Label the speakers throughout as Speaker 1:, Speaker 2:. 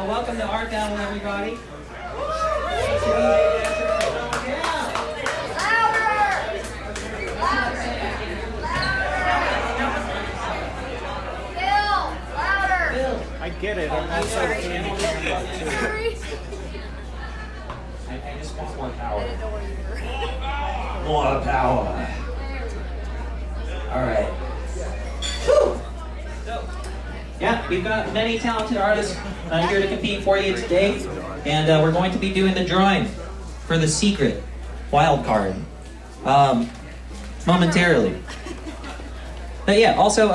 Speaker 1: Well, welcome to Art Battle, everybody.
Speaker 2: I get it. I'm also
Speaker 1: I just want more power.
Speaker 3: More power. All right.
Speaker 1: So, yeah, we've got many talented artists here to compete for you today, and we're going to be doing the drawing for the secret wild card momentarily. But yeah, also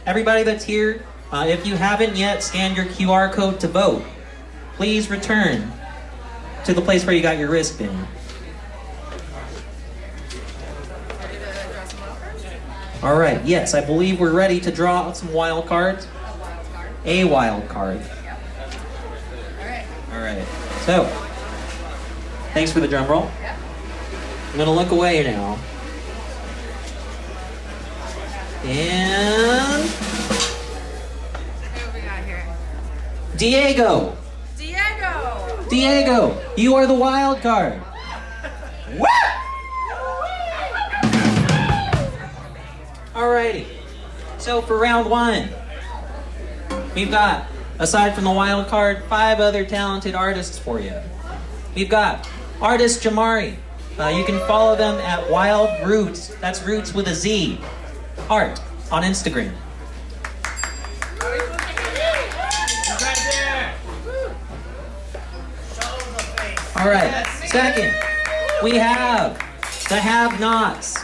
Speaker 1: everybody that's here, if you haven't yet scanned your QR code to vote, please return to the place where you got your wristband. All right, yes, I believe we're ready to draw some wild cards. A wild card. All right. So, thanks for the drum roll. I'm gonna look away now. And
Speaker 4: Who we got here?
Speaker 1: Diego. Diego, you are the wild card. Woo! Alrighty. So for round one, we've got, aside from the wild card, 5 other talented artists for you. We've got artist Jamari. You can follow them at Wild Roots. That's Roots with a Z. Art on Instagram. All right. Second, we have the Have-Nots.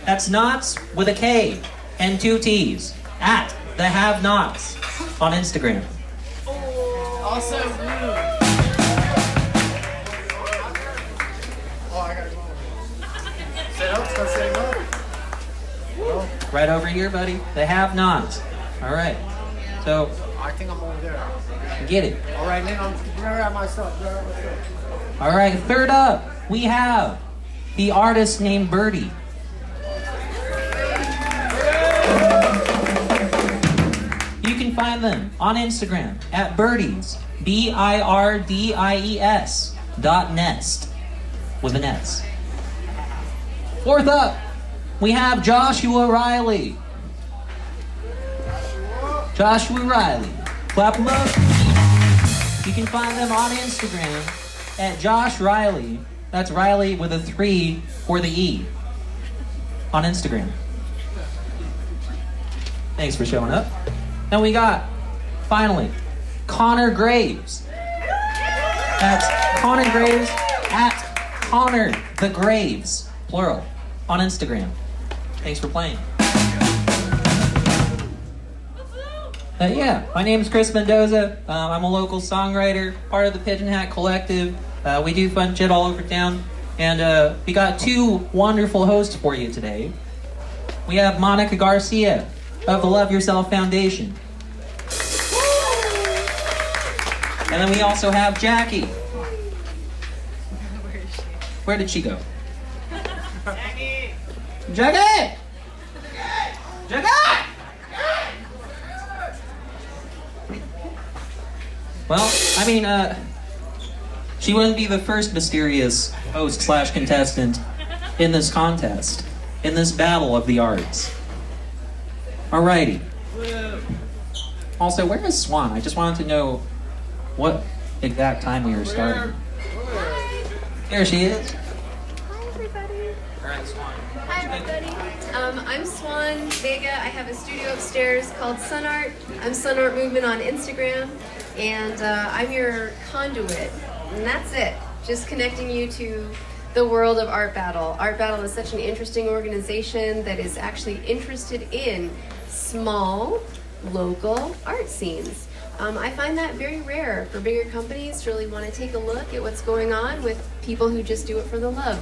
Speaker 1: That's Knots with a K and 2 T's. At the Have-Nots on Instagram.
Speaker 4: Also
Speaker 1: Right over here, buddy. The Have-Nots. All right. So,
Speaker 2: I think I'm over there.
Speaker 1: get it.
Speaker 2: All right, then I'm right at myself.
Speaker 1: All right, third up, we have the artist named Birdie. You can find them on Instagram at birdies, BIRDIES.nest with an S. Fourth up, we have Joshua Riley. Joshua Riley. Clap him up. You can find them on Instagram at Josh Riley. That's Riley with a 3 for the E on Instagram. Thanks for showing up. And we got, finally, Connor Graves. That's Connor Graves at Connor the Graves, plural, on Instagram. Thanks for playing. Yeah, my name is Chris Mendoza. I'm a local songwriter, part of the Pigeon Hat Collective. We do fun shit all over town. And we got 2 wonderful hosts for you today. We have Monica Garcia of the Love Yourself Foundation. And then we also have Jackie. Where did she go? Jackie! Jackie! Jackie! Well, I mean, she wouldn't be the first mysterious host/contestant in this contest, in this battle of the arts. Alrighty. Also, where is Swan? I just wanted to know what exact time we were starting. There she is.
Speaker 5: Hi, everybody.
Speaker 1: Alright, Swan.
Speaker 5: Hi, everybody. I'm Swan Vega. I have a studio upstairs called Sun Art. I'm Sun Art Movement on Instagram, and I'm your conduit. And that's it. Just connecting you to the world of Art Battle. Art Battle is such an interesting organization that is actually interested in small, local art scenes. I find that very rare for bigger companies to really want to take a look at what's going on with people who just do it for the love.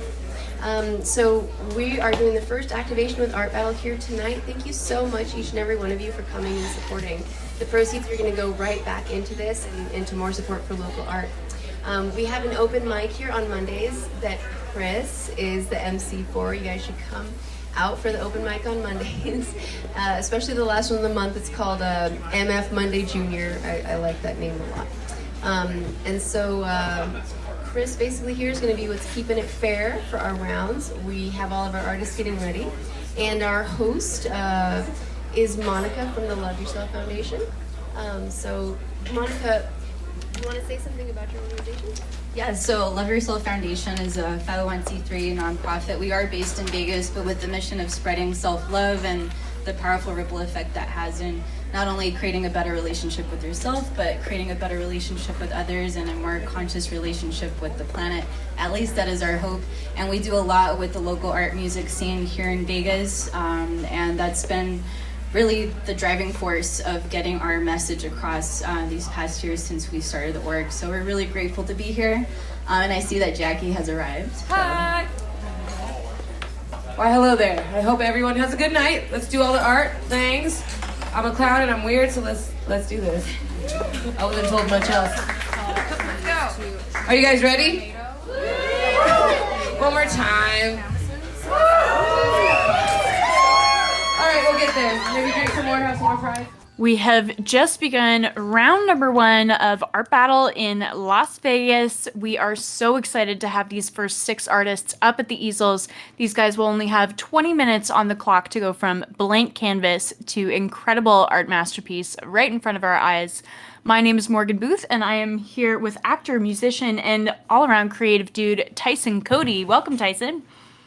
Speaker 5: So we are doing the first activation with Art Battle here tonight. Thank you so much, each and every one of you, for coming and supporting. The proceeds are going to go right back into this and into more support for local art. We have an open mic here on Mondays that Chris is the MC for. You guys should come out for the open mic on Mondays, especially the last one of the month. It's called MF Monday Junior. I like that name a lot. And so Chris basically here is going to be what's keeping it fair for our rounds. We have all of our artists getting ready, and our host is Monica from the Love Yourself Foundation. So Monica, do you want to say something about your organization?
Speaker 6: Yeah, so Love Yourself Foundation is a 501c3 nonprofit. We are based in Vegas, but with the mission of spreading self-love and the powerful ripple effect that has in not only creating a better relationship with yourself, but creating a better relationship with others and a more conscious relationship with the planet. At least that is our hope. And we do a lot with the local art music scene here in Vegas, and that's been really the driving force of getting our message across these past years since we started the org. So we're really grateful to be here. And I see that Jackie has arrived.
Speaker 4: Hi. Why, hello there. I hope everyone has a good night. Let's do all the art things. I'm a clown and I'm weird, so let's do this. I wasn't told much else. Let's go. Are you guys ready? One more time. All right, we'll get there. Maybe drink some more, have some more fries.
Speaker 7: We have just begun round number 1 of Art Battle in Las Vegas. We are so excited to have these first 6 artists up at the easels. These guys will only have 20 minutes on the clock to go from blank canvas to incredible art masterpiece right in front of our eyes. My name is Morgan Booth, and I am here with actor, musician, and all-around creative dude, Tyson Cody. Welcome, Tyson.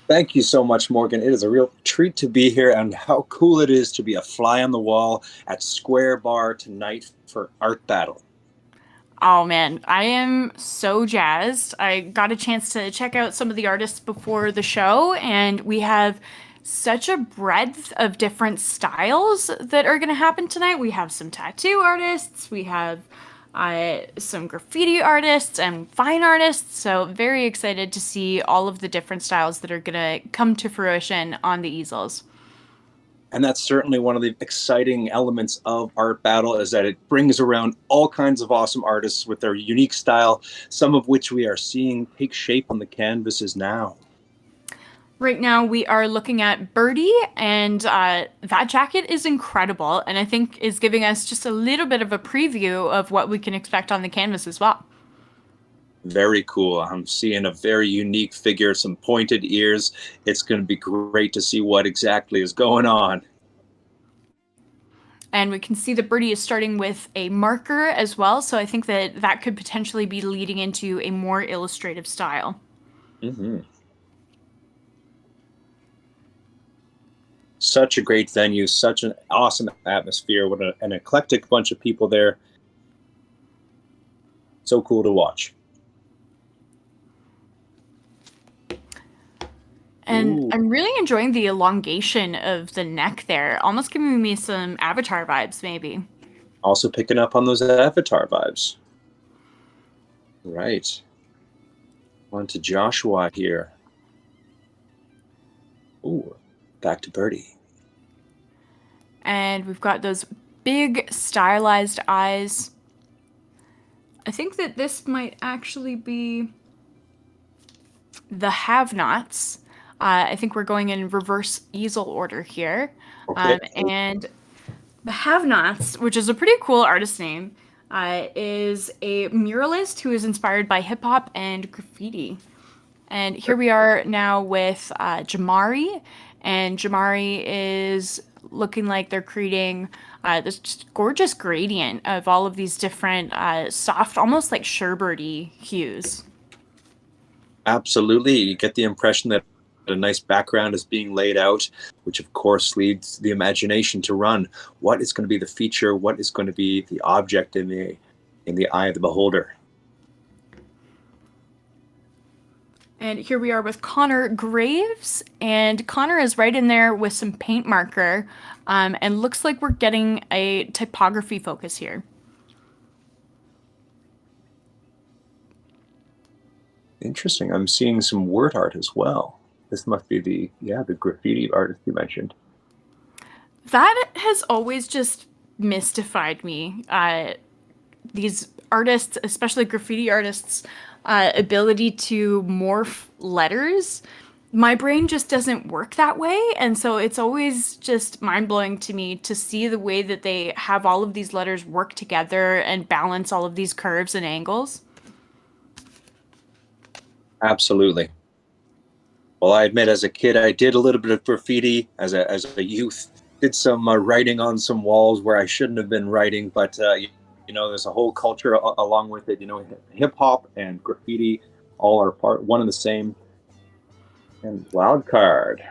Speaker 8: Thank you so much, Morgan. It is a real treat to be here, and how cool it is to be a fly on the wall at Square Bar tonight for Art Battle.
Speaker 7: Oh man, I am so jazzed. I got a chance to check out some of the artists before the show, and we have such a breadth of different styles that are going to happen tonight. We have some tattoo artists, we have some graffiti artists and fine artists, so very excited to see all of the different styles that are going to come to fruition on the easels.
Speaker 8: And that's certainly one of the exciting elements of Art Battle, is that it brings around all kinds of awesome artists with their unique style, some of which we are seeing take shape on the canvases now.
Speaker 7: Right now we are looking at Birdie, and that jacket is incredible, and I think is giving us just a little bit of a preview of what we can expect on the canvas as well.
Speaker 8: Very cool. I'm seeing a very unique figure, some pointed ears. It's going to be great to see what exactly is going on.
Speaker 7: And we can see that Birdie is starting with a marker as well, so I think that that could potentially be leading into a more illustrative style.
Speaker 8: Mm-hmm. Such a great venue, such an awesome atmosphere, what an eclectic bunch of people there. So cool to watch.
Speaker 7: And
Speaker 8: Ooh.
Speaker 7: I'm really enjoying the elongation of the neck there, almost giving me some Avatar vibes, maybe.
Speaker 8: Also picking up on those Avatar vibes. Right. On to Joshua here. Ooh, back to Birdie.
Speaker 7: And we've got those big stylized eyes. I think that this might actually be the have-nots. I think we're going in reverse easel order here.
Speaker 8: Okay.
Speaker 7: And the have-nots, which is a pretty cool artist name, is a muralist who is inspired by hip-hop and graffiti. And here we are now with Jamari, and Jamari is looking like they're creating this just gorgeous gradient of all of these different soft, almost like sherbety hues.
Speaker 8: Absolutely. You get the impression that a nice background is being laid out, which of course leads the imagination to run. What is going to be the feature? What is going to be the object in the eye of the beholder?
Speaker 7: And here we are with Connor Graves, and Connor is right in there with some paint marker, and looks like we're getting a typography focus here.
Speaker 8: Interesting. I'm seeing some word art as well. This must be the graffiti artist you mentioned.
Speaker 7: That has always just mystified me. These artists, especially graffiti artists, ability to morph letters. my brain just doesn't work that way, and so it's always just mind-blowing to me to see the way that they have all of these letters work together and balance all of these curves and angles.
Speaker 8: Absolutely. Well, I admit, as a kid, I did a little bit of graffiti. As a youth, did some writing on some walls where I shouldn't have been writing. But there's a whole culture along with it. Hip hop and graffiti all are one and the same. And wild card.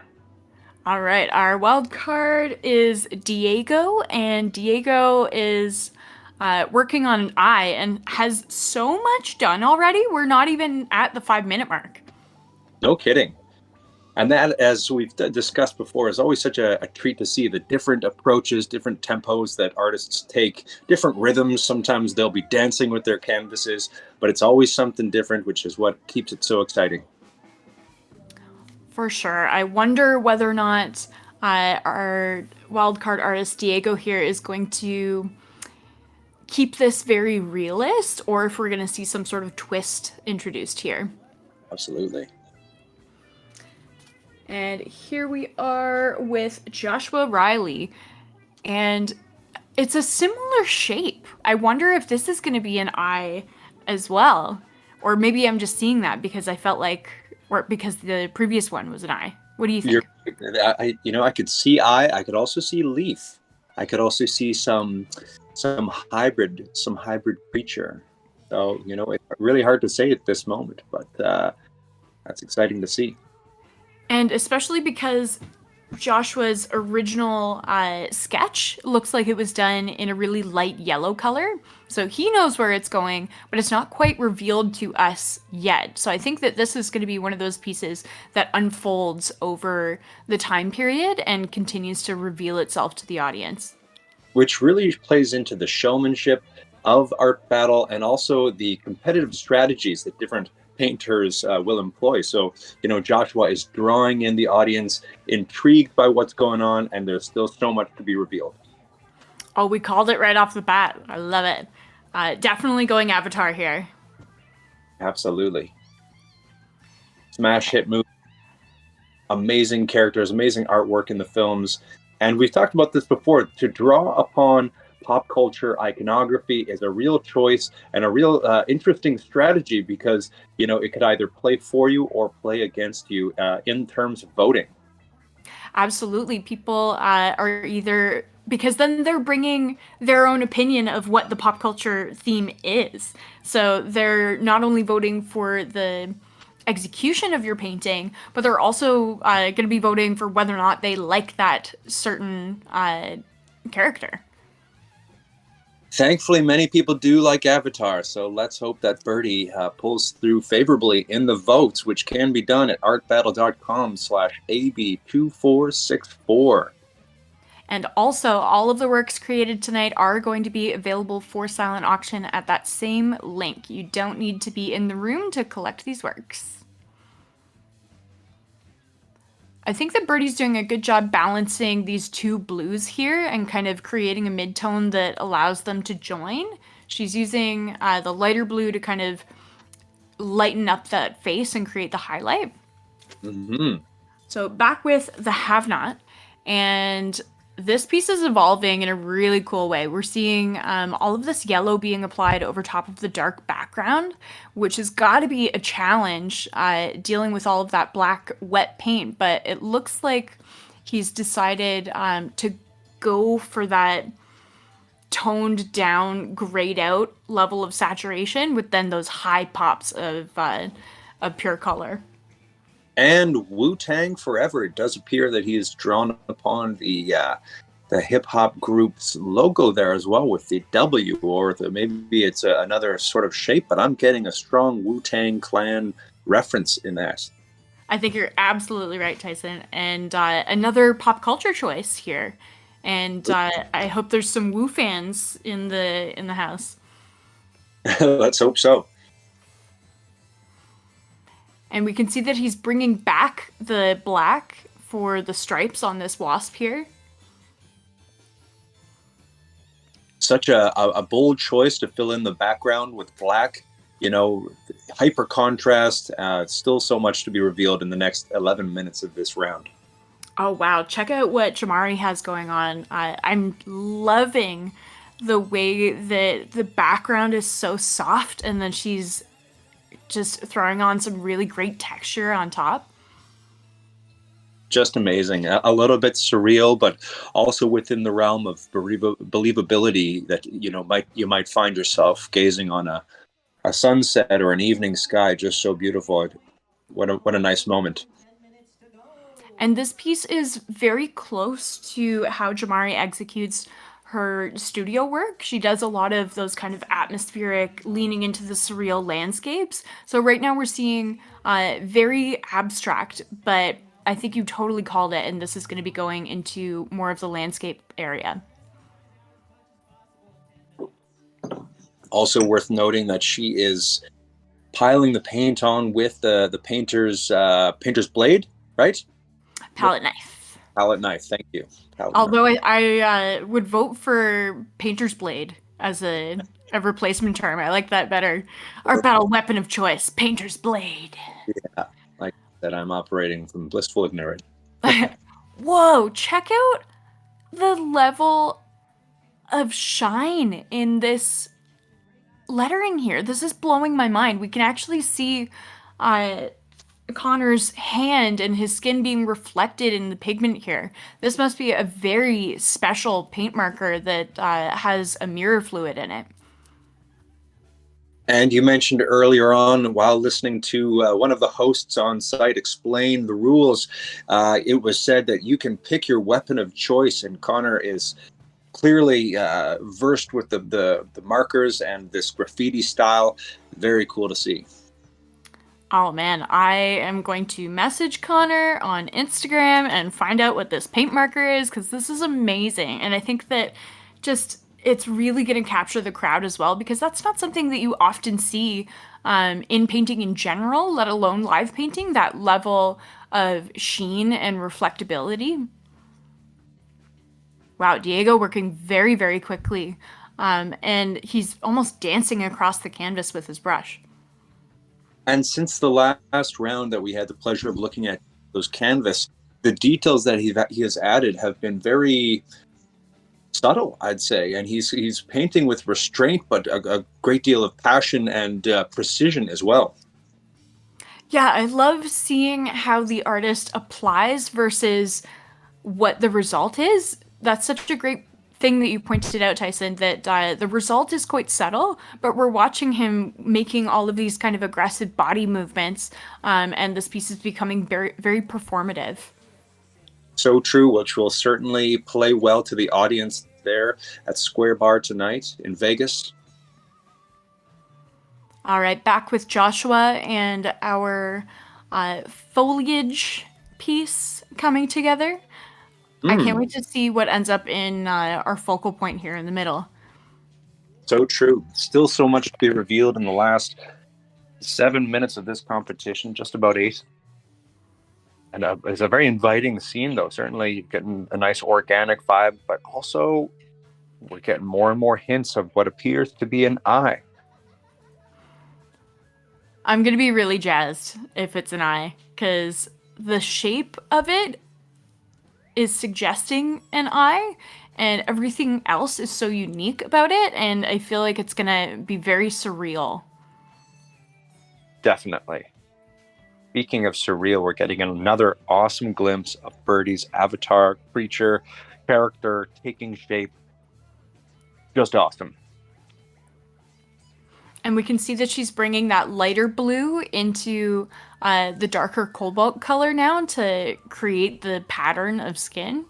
Speaker 7: All right, our wild card is Diego, and Diego is working on an eye and has so much done already. We're not even at the 5-minute mark.
Speaker 8: No kidding. And that, as we've discussed before, is always such a treat to see the different approaches, different tempos that artists take, different rhythms. Sometimes they'll be dancing with their canvases, but it's always something different, which is what keeps it so exciting.
Speaker 7: For sure. I wonder whether or not our wildcard artist Diego here is going to keep this very realist, or if we're going to see some sort of twist introduced here.
Speaker 8: Absolutely.
Speaker 7: And here we are with Joshua Riley, and it's a similar shape. I wonder if this is going to be an eye as well, or maybe I'm just seeing that because I felt like, or because the previous one was an eye. What do you think?
Speaker 8: I could see eye. I could also see leaf. I could also see some hybrid creature. So it's really hard to say at this moment, but that's exciting to see.
Speaker 7: And especially because Joshua's original sketch looks like it was done in a really light yellow color. So he knows where it's going, but it's not quite revealed to us yet. So I think that this is going to be one of those pieces that unfolds over the time period and continues to reveal itself to the audience.
Speaker 8: Which really plays into the showmanship of Art Battle and also the competitive strategies that different painters will employ. So, Joshua is drawing in the audience, intrigued by what's going on, and there's still so much to be revealed.
Speaker 7: Oh, we called it right off the bat. I love it. Definitely going Avatar here.
Speaker 8: Absolutely. Smash hit movie. Amazing characters, amazing artwork in the films. And we've talked about this before. To draw upon pop culture iconography is a real choice and a real interesting strategy because, it could either play for you or play against you in terms of voting.
Speaker 7: Absolutely. People are either, because then they're bringing their own opinion of what the pop culture theme is. So they're not only voting for the execution of your painting, but they're also going to be voting for whether or not they like that certain character.
Speaker 8: Thankfully, many people do like Avatar, so let's hope that Birdie pulls through favorably in the votes, which can be done at artbattle.com/AB2464.
Speaker 7: And also, all of the works created tonight are going to be available for silent auction at that same link. You don't need to be in the room to collect these works. I think that Birdie's doing a good job balancing these two blues here and kind of creating a mid-tone that allows them to join. She's using the lighter blue to kind of lighten up that face and create the highlight.
Speaker 8: Mm-hmm.
Speaker 7: So back with the Have Not, and this piece is evolving in a really cool way. We're seeing all of this yellow being applied over top of the dark background, which has got to be a challenge dealing with all of that black wet paint. But it looks like he's decided to go for that toned down, grayed out level of saturation with then those high pops of pure color.
Speaker 8: And Wu-Tang Forever. It does appear that he has drawn upon the hip-hop group's logo there as well with the W, or maybe it's another sort of shape, but I'm getting a strong Wu-Tang Clan reference in that.
Speaker 7: I think you're absolutely right, Tyson. And another pop culture choice here. And I hope there's some Wu fans in the house.
Speaker 8: Let's hope so.
Speaker 7: And we can see that he's bringing back the black for the stripes on this wasp here.
Speaker 8: Such a bold choice to fill in the background with black. hyper contrast. Still so much to be revealed in the next 11 minutes of this round.
Speaker 7: Oh wow, check out what Jamari has going on. I'm loving the way that the background is so soft and then she's just throwing on some really great texture on top.
Speaker 8: Just amazing. A little bit surreal, but also within the realm of believability that you might find yourself gazing on a sunset or an evening sky, just so beautiful. What a nice moment.
Speaker 7: And this piece is very close to how Jamari executes her studio work. She does a lot of those kind of atmospheric, leaning into the surreal landscapes. So right now we're seeing very abstract, but I think you totally called it, and this is going to be going into more of the landscape area.
Speaker 8: Also worth noting that she is piling the paint on with the painter's blade, right?
Speaker 7: Palette knife.
Speaker 8: Palette knife, thank you.
Speaker 7: Although I would vote for painter's blade as a replacement term. I like that better. Our battle weapon of choice, painter's blade.
Speaker 8: Yeah, like that, I'm operating from blissful ignorance.
Speaker 7: Whoa, check out the level of shine in this lettering here. This is blowing my mind. We can actually see Connor's hand and his skin being reflected in the pigment here. This must be a very special paint marker that has a mirror fluid in it.
Speaker 8: And you mentioned earlier on, while listening to one of the hosts on site explain the rules, it was said that you can pick your weapon of choice, and Connor is clearly versed with the markers and this graffiti style. Very cool to see.
Speaker 7: Oh man, I am going to message Connor on Instagram and find out what this paint marker is, because this is amazing. And I think that it's really going to capture the crowd as well, because that's not something that you often see in painting in general, let alone live painting, that level of sheen and reflectability. Wow, Diego working very, very quickly. And he's almost dancing across the canvas with his brush.
Speaker 8: And since the last round that we had the pleasure of looking at those canvas, the details that he has added have been very subtle, I'd say. And he's painting with restraint, but a great deal of passion and precision as well.
Speaker 7: Yeah, I love seeing how the artist applies versus what the result is. That's such a great thing that you pointed out, Tyson, that the result is quite subtle, but we're watching him making all of these kind of aggressive body movements, and this piece is becoming very, very performative.
Speaker 8: So true, which will certainly play well to the audience there at Square Bar tonight in Vegas.
Speaker 7: All right, back with Joshua and our foliage piece coming together. I can't wait to see what ends up in our focal point here in the middle.
Speaker 8: So true. Still so much to be revealed in the last 7 minutes of this competition, just about 8. And it's a very inviting scene, though. Certainly getting a nice organic vibe, but also we're getting more and more hints of what appears to be an eye.
Speaker 7: I'm going to be really jazzed if it's an eye, because the shape of it is suggesting an eye, and everything else is so unique about it, and I feel like it's gonna be very surreal.
Speaker 8: Definitely. Speaking of surreal, we're getting another awesome glimpse of Birdie's avatar, creature, character taking shape. Just awesome.
Speaker 7: And we can see that she's bringing that lighter blue into the darker cobalt color now to create the pattern of skin.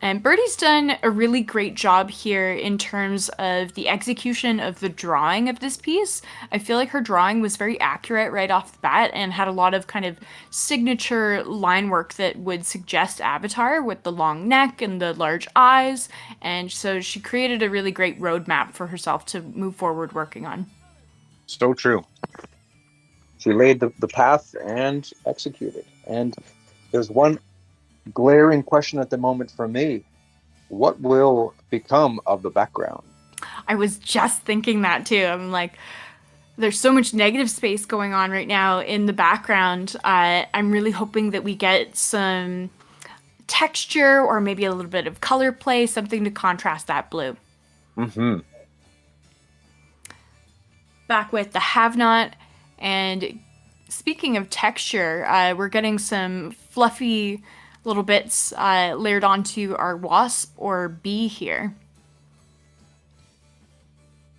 Speaker 7: And Birdie's done a really great job here in terms of the execution of the drawing of this piece. I feel like her drawing was very accurate right off the bat and had a lot of kind of signature line work that would suggest Avatar with the long neck and the large eyes. And so she created a really great roadmap for herself to move forward working on.
Speaker 8: So true. She laid the path and executed. And there's one glaring question at the moment for me. What will become of the background?
Speaker 7: I was just thinking that too. I'm like, there's so much negative space going on right now in the background. I'm really hoping that we get some texture or maybe a little bit of color play, something to contrast that blue.
Speaker 8: Mm-hmm.
Speaker 7: Back with the have not. And speaking of texture, we're getting some fluffy little bits layered onto our wasp or bee here.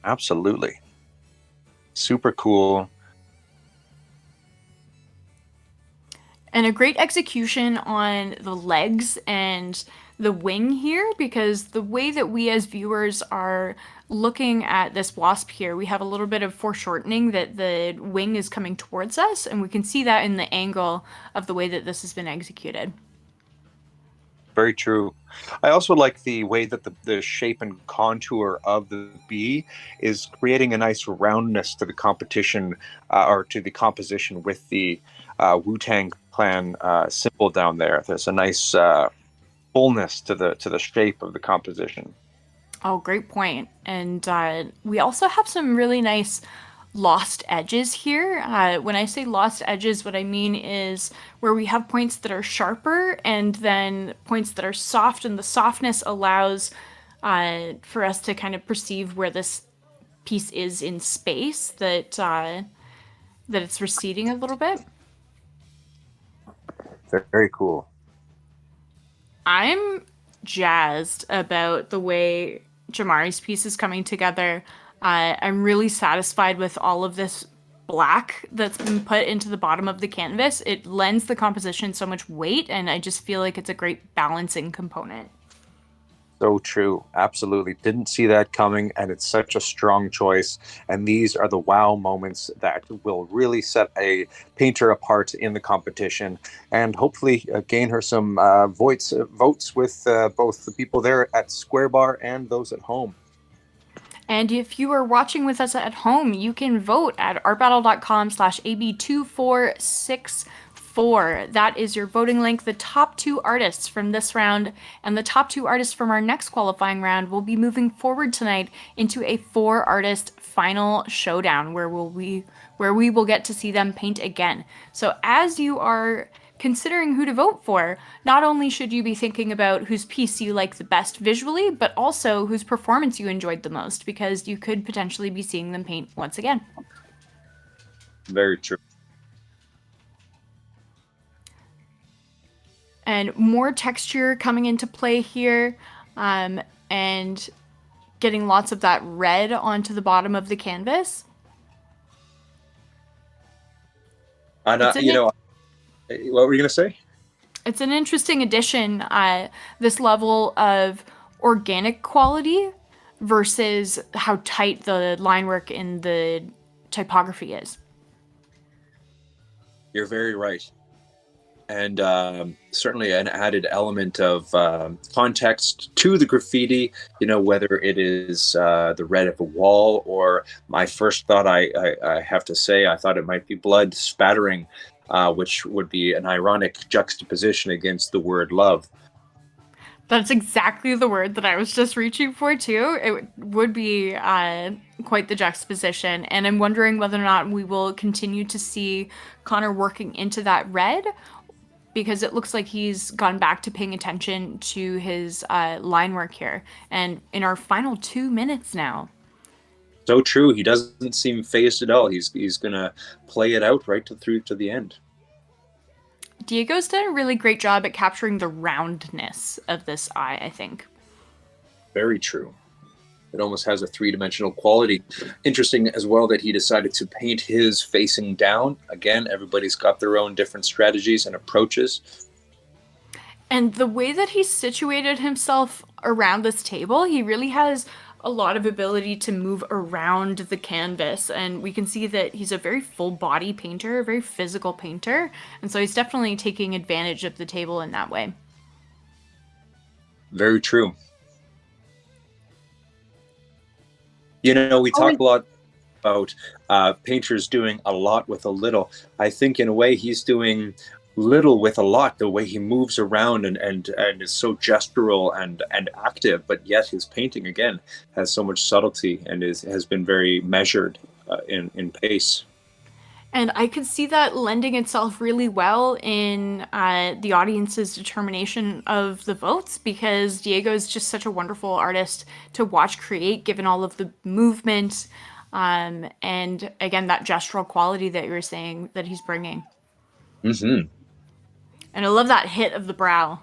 Speaker 8: Absolutely. Super cool.
Speaker 7: And a great execution on the legs and the wing here, because the way that we as viewers are looking at this wasp here, we have a little bit of foreshortening that the wing is coming towards us, and we can see that in the angle of the way that this has been executed.
Speaker 8: Very true. I also like the way that the shape and contour of the bee is creating a nice roundness to the competition or to the composition with the Wu-Tang Clan symbol down there. There's a nice fullness to the shape of the composition.
Speaker 7: Oh, great point. And we also have some really nice lost edges here. When I say lost edges, what I mean is where we have points that are sharper and then points that are soft, and the softness allows for us to kind of perceive where this piece is in space, that it's receding a little bit.
Speaker 8: Very cool.
Speaker 7: I'm jazzed about the way Jamari's piece is coming together. I'm really satisfied with all of this black that's been put into the bottom of the canvas. It lends the composition so much weight, and I just feel like it's a great balancing component.
Speaker 8: So true. Absolutely. Didn't see that coming, and it's such a strong choice. And these are the wow moments that will really set a painter apart in the competition, and hopefully gain her some votes with both the people there at Square Bar and those at home.
Speaker 7: And if you are watching with us at home, you can vote at artbattle.com/AB2464. That is your voting link. The top 2 artists from this round and the top 2 artists from our next qualifying round will be moving forward tonight into a 4-artist final showdown where we will get to see them paint again. So as you are considering who to vote for, not only should you be thinking about whose piece you like the best visually, but also whose performance you enjoyed the most, because you could potentially be seeing them paint once again.
Speaker 8: Very true.
Speaker 7: And more texture coming into play here, and getting lots of that red onto the bottom of the canvas.
Speaker 8: And what were you going to say?
Speaker 7: It's an interesting addition, this level of organic quality versus how tight the line work in the typography is.
Speaker 8: You're very right. And certainly an added element of context to the graffiti, whether it is the red of a wall, or my first thought, I have to say, I thought it might be blood spattering, which would be an ironic juxtaposition against the word love.
Speaker 7: That's exactly the word that I was just reaching for, too. It would be quite the juxtaposition. And I'm wondering whether or not we will continue to see Connor working into that red, because it looks like he's gone back to paying attention to his line work here. And in our final 2 minutes now.
Speaker 8: So true. He doesn't seem phased at all. He's going to play it out right through to the end.
Speaker 7: Diego's done a really great job at capturing the roundness of this eye, I think.
Speaker 8: Very true. It almost has a 3-dimensional quality. Interesting as well that he decided to paint his facing down. Again, everybody's got their own different strategies and approaches.
Speaker 7: And the way that he situated himself around this table, he really has a lot of ability to move around the canvas, and we can see that he's a very full body painter, a very physical painter, and so he's definitely taking advantage of the table in that way.
Speaker 8: Very true. We talk a lot about painters doing a lot with a little. I think in a way he's doing little with a lot, the way he moves around and is so gestural and active, but yet his painting again has so much subtlety and has been very measured in pace.
Speaker 7: And I could see that lending itself really well in the audience's determination of the votes, because Diego is just such a wonderful artist to watch create, given all of the movement and again, that gestural quality that you were saying that he's bringing.
Speaker 8: Mm-hmm.
Speaker 7: And I love that hit of the brow.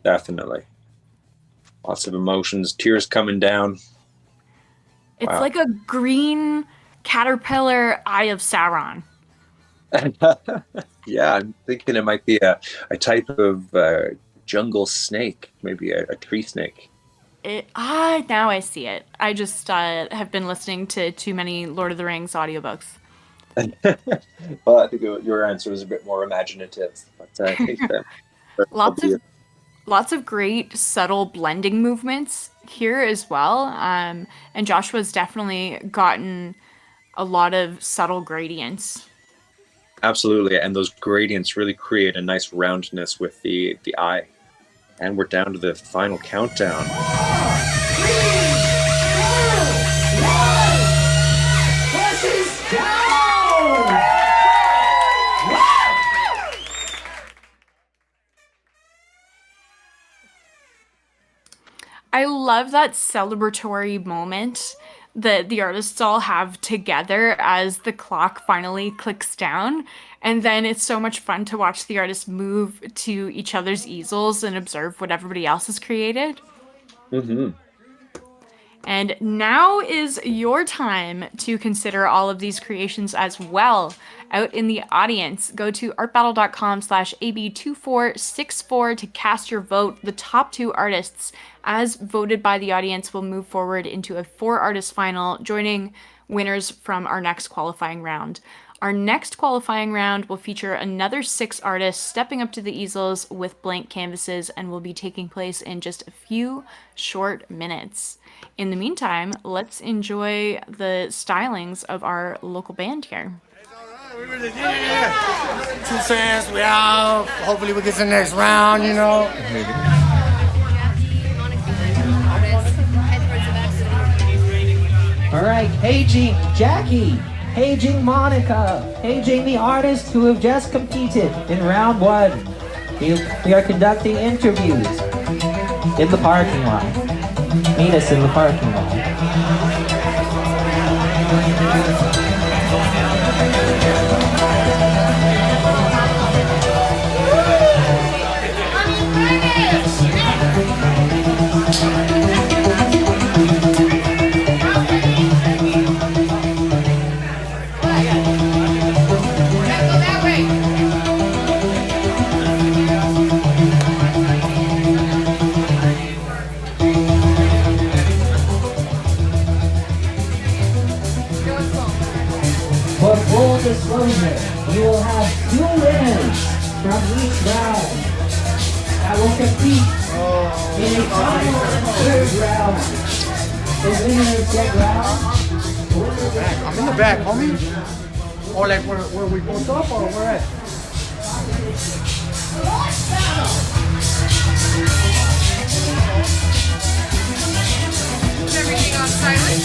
Speaker 8: Definitely. Lots of emotions, tears coming down.
Speaker 7: It's
Speaker 8: Wow.
Speaker 7: like a green caterpillar eye of Sauron.
Speaker 8: Yeah, I'm thinking it might be a type of jungle snake, maybe a tree snake.
Speaker 7: Now I see it. I just have been listening to too many Lord of the Rings audiobooks.
Speaker 8: Well, I think your answer was a bit more imaginative, but I think that
Speaker 7: Lots of great subtle blending movements here as well. And Joshua's definitely gotten a lot of subtle gradients.
Speaker 8: Absolutely, and those gradients really create a nice roundness with the eye. And we're down to the final countdown.
Speaker 7: I love that celebratory moment that the artists all have together as the clock finally clicks down. And then it's so much fun to watch the artists move to each other's easels and observe what everybody else has created.
Speaker 8: Mm-hmm.
Speaker 7: And now is your time to consider all of these creations as well. Out in the audience, go to artbattle.com/AB2464 to cast your vote. The top 2 artists, as voted by the audience, will move forward into a 4-artist final, joining winners from our next qualifying round. Our next qualifying round will feature another 6 artists stepping up to the easels with blank canvases and will be taking place in just a few short minutes. In the meantime, let's enjoy the stylings of our local band here.
Speaker 2: 2 cents, we out. Hopefully we get to the next round, you know.
Speaker 1: All right, paging Jackie, paging Monica, paging the artists who have just competed in round 1. We are conducting interviews in the parking lot. Meet us in the parking lot. For full disclosure, you will have 2 winners from each round that will compete in a final and 3rd round. The winners get round.
Speaker 2: I'm in the back, homie. Or like where we both up or where at?
Speaker 4: Is everything on silent?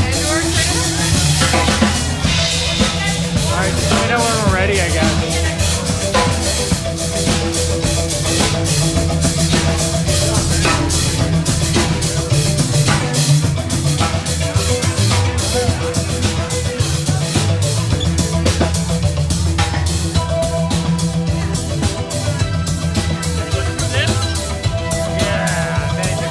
Speaker 4: And yours,
Speaker 2: Alright, just let me know when we're ready, I guess. Yeah, there you go.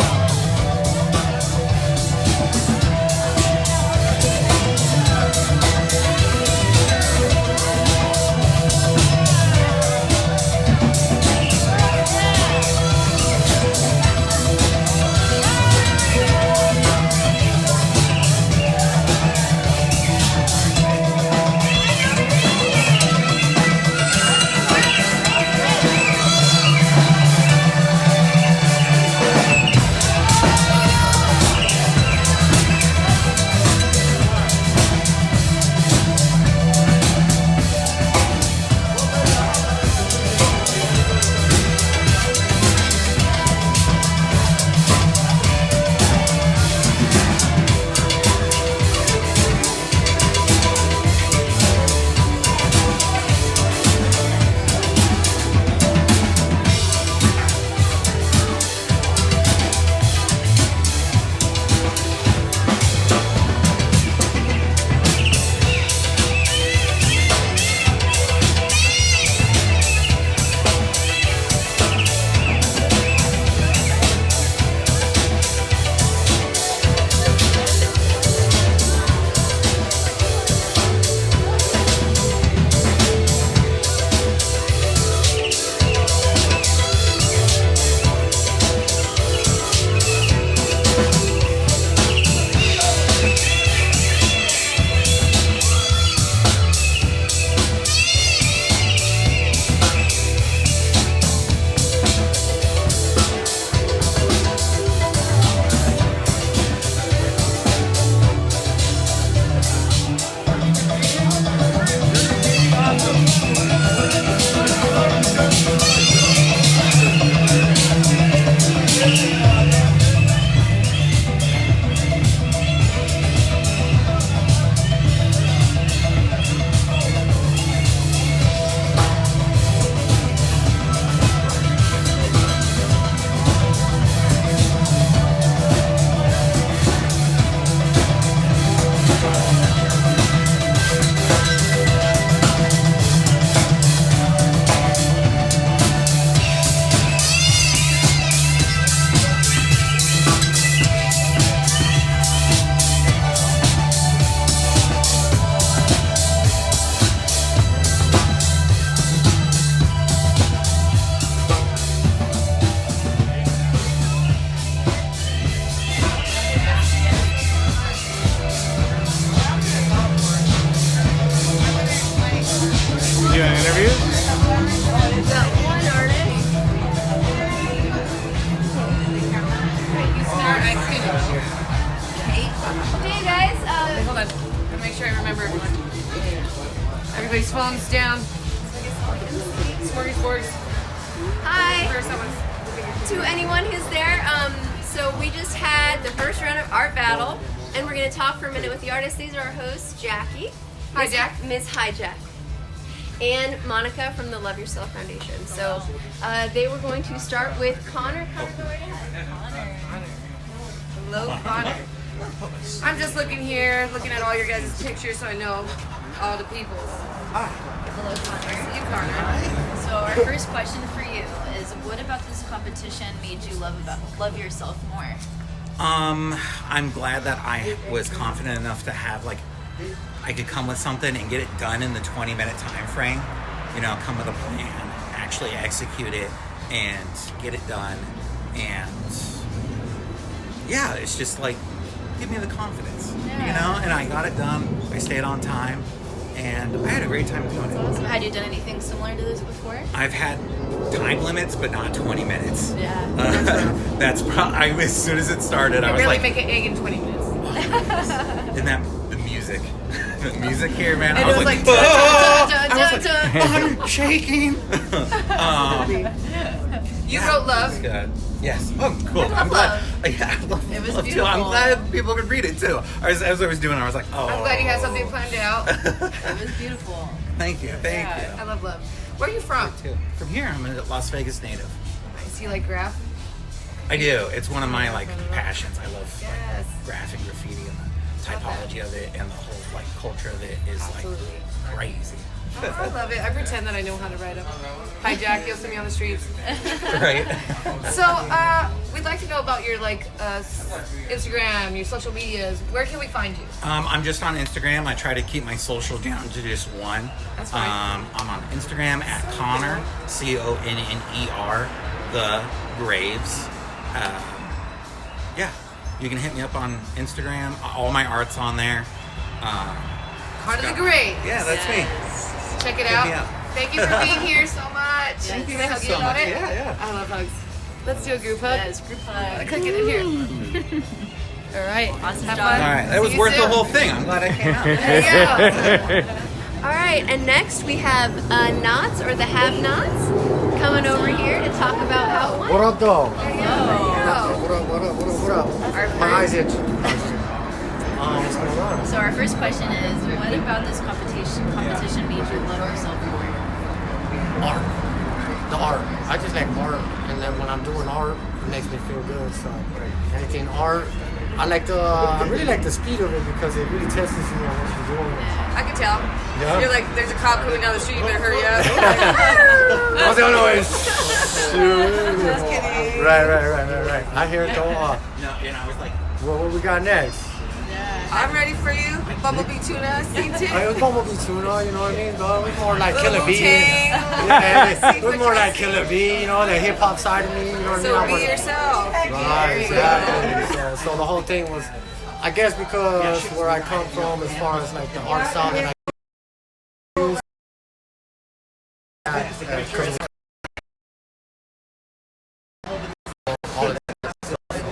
Speaker 4: make sure I remember everyone. Everybody's phones down. Smorgasbords.
Speaker 5: Hi
Speaker 4: First, someone's
Speaker 5: to anyone who's there. So we just had the first round of Art Battle, and we're going to talk for a minute with the artists. These are our hosts, Jackie.
Speaker 4: Hi, Jack.
Speaker 5: Miss Hi, Jack. And Monica from the Love Yourself Foundation. So they were going to start with Connor. Connor, go right ahead.
Speaker 4: Hello, Connor. I'm just looking here, looking at all your guys' pictures so I know all the people.
Speaker 6: Hello, Connor.
Speaker 4: You, Connor.
Speaker 6: So our first question for you is, what about this competition made you love yourself more?
Speaker 9: I'm glad that I was confident enough to have I could come with something and get it done in the 20-minute time frame. You know, come with a plan, actually execute it, and get it done. And yeah, it's just give me the confidence, you know. And I got it done. I stayed on time, and I had a great time doing it.
Speaker 6: Awesome. Had you done anything similar to this before?
Speaker 9: I've had time limits, but not 20 minutes.
Speaker 6: Yeah.
Speaker 9: That's probably as soon as it started. I was
Speaker 4: really
Speaker 9: like,
Speaker 4: make an egg in 20 minutes.
Speaker 9: and that the music, the music here, man.
Speaker 4: And
Speaker 9: I was
Speaker 4: it was
Speaker 9: like,
Speaker 4: like,
Speaker 9: "Oh!"
Speaker 4: dun, dun,
Speaker 9: I was
Speaker 4: dun,
Speaker 9: like,
Speaker 4: dun,
Speaker 9: "Oh, I'm shaking.
Speaker 4: You wrote Love.
Speaker 9: Good. Yes. Oh, cool.
Speaker 6: I love
Speaker 9: I'm glad.
Speaker 6: Love.
Speaker 9: Yeah, I love
Speaker 6: It was
Speaker 9: Love too.
Speaker 6: beautiful.
Speaker 9: I'm glad people could read it too. As I was doing it, I was like, oh.
Speaker 4: I'm glad you had something planned out.
Speaker 6: It was beautiful.
Speaker 9: Thank you. Thank
Speaker 4: I
Speaker 9: you.
Speaker 4: love Love. Where are you from?
Speaker 9: Too. From here, I'm a Las Vegas native.
Speaker 4: I see like graph.
Speaker 9: I do. It's one of my passions. I love
Speaker 4: Yes.
Speaker 9: graphic graffiti and the typology of it and the whole culture of it is
Speaker 4: Absolutely.
Speaker 9: crazy.
Speaker 4: I love it. I pretend that I know how to write them. Hi, Jack. You'll see me on the streets.
Speaker 9: Right.
Speaker 4: So, we'd like to know about your Instagram, your social medias. Where can we find you?
Speaker 9: I'm just on Instagram. I try to keep my social down to just one.
Speaker 4: That's fine.
Speaker 9: I'm on Instagram at Connor, Conner, the Graves. Yeah, you can hit me up on Instagram. All my art's on there.
Speaker 4: Heart of the Great.
Speaker 9: Yeah, that's me.
Speaker 4: Check it
Speaker 9: Hit
Speaker 4: out.
Speaker 9: me up.
Speaker 4: Thank you for being here so much.
Speaker 9: Thank you
Speaker 4: Can I hug
Speaker 9: so
Speaker 4: you about
Speaker 9: much.
Speaker 4: it?
Speaker 9: Yeah.
Speaker 4: I love hugs. Let's do a group hug.
Speaker 6: Yes, group hug.
Speaker 4: Click it in here. All right.
Speaker 6: Awesome
Speaker 4: Have
Speaker 6: job.
Speaker 4: fun.
Speaker 9: All right, that was
Speaker 4: See you
Speaker 9: worth the
Speaker 4: soon.
Speaker 9: whole thing. I'm glad I came out.
Speaker 4: There you go.
Speaker 5: All right, and next we have Knots or the Have-Nots coming over here to talk about how it went.
Speaker 2: What up, though?
Speaker 5: There you go.
Speaker 2: What up?
Speaker 6: Our
Speaker 2: My eyes
Speaker 6: first,
Speaker 2: itch. What's going on?
Speaker 6: so our first question is, what about this competition made you love yourself more?
Speaker 2: Art. The art. I just like art, and then when I'm doing art, it makes me feel good. So anything art, I really like the speed of it because it really tests you on what you're doing.
Speaker 4: I can tell.
Speaker 2: Yeah.
Speaker 4: You're like, there's a cop coming down the street, you better hurry up.
Speaker 2: I was the only way.
Speaker 4: Just kidding.
Speaker 2: Right. I hear it though.
Speaker 9: No, and I was like,
Speaker 2: What we got next?
Speaker 4: I'm ready for you. Bumblebee Tuna, scene 2.
Speaker 2: It was Bumblebee Tuna, you know what I mean? But it was more like Killer
Speaker 4: Little
Speaker 2: Bee.
Speaker 4: Wu-Tang.
Speaker 2: Yeah, it was more like Killer Bee, you know, the hip hop side of me, you know what
Speaker 4: So
Speaker 2: I mean?
Speaker 4: be yourself.
Speaker 2: Right, exactly. So the whole thing was, I guess because where I come from as far as like the art style that I use,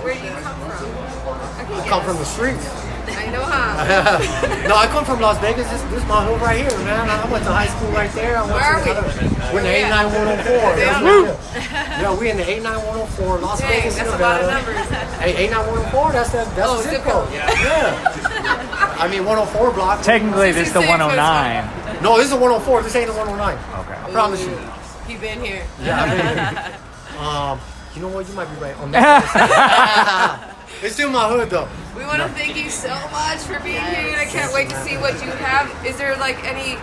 Speaker 4: Where do you come from?
Speaker 2: I come from the streets.
Speaker 4: I know how.
Speaker 2: No, I come from Las Vegas. This is my hood right here, man. I went to high school right there. I went
Speaker 4: Where are
Speaker 2: to
Speaker 4: we?
Speaker 2: We're in the 89104.
Speaker 4: Damn.
Speaker 2: Yeah, we in the 89104, Las
Speaker 4: Dang,
Speaker 2: Vegas,
Speaker 4: that's a lot of
Speaker 2: Nevada.
Speaker 4: numbers.
Speaker 2: Hey, 89104, that's
Speaker 4: Oh,
Speaker 2: the zip
Speaker 4: zip
Speaker 2: code.
Speaker 4: code.
Speaker 2: Yeah. I mean, 104 block.
Speaker 10: Technically, this is the
Speaker 4: 66,
Speaker 10: 109.
Speaker 2: No, this is a 104. This ain't a 109.
Speaker 10: Okay.
Speaker 2: I promise you.
Speaker 4: He been here.
Speaker 2: Yeah, I mean, you know what? You might be right on that. It's still my hood, though.
Speaker 4: We want to thank you so much for being here, and I can't wait to see what you have. Is there any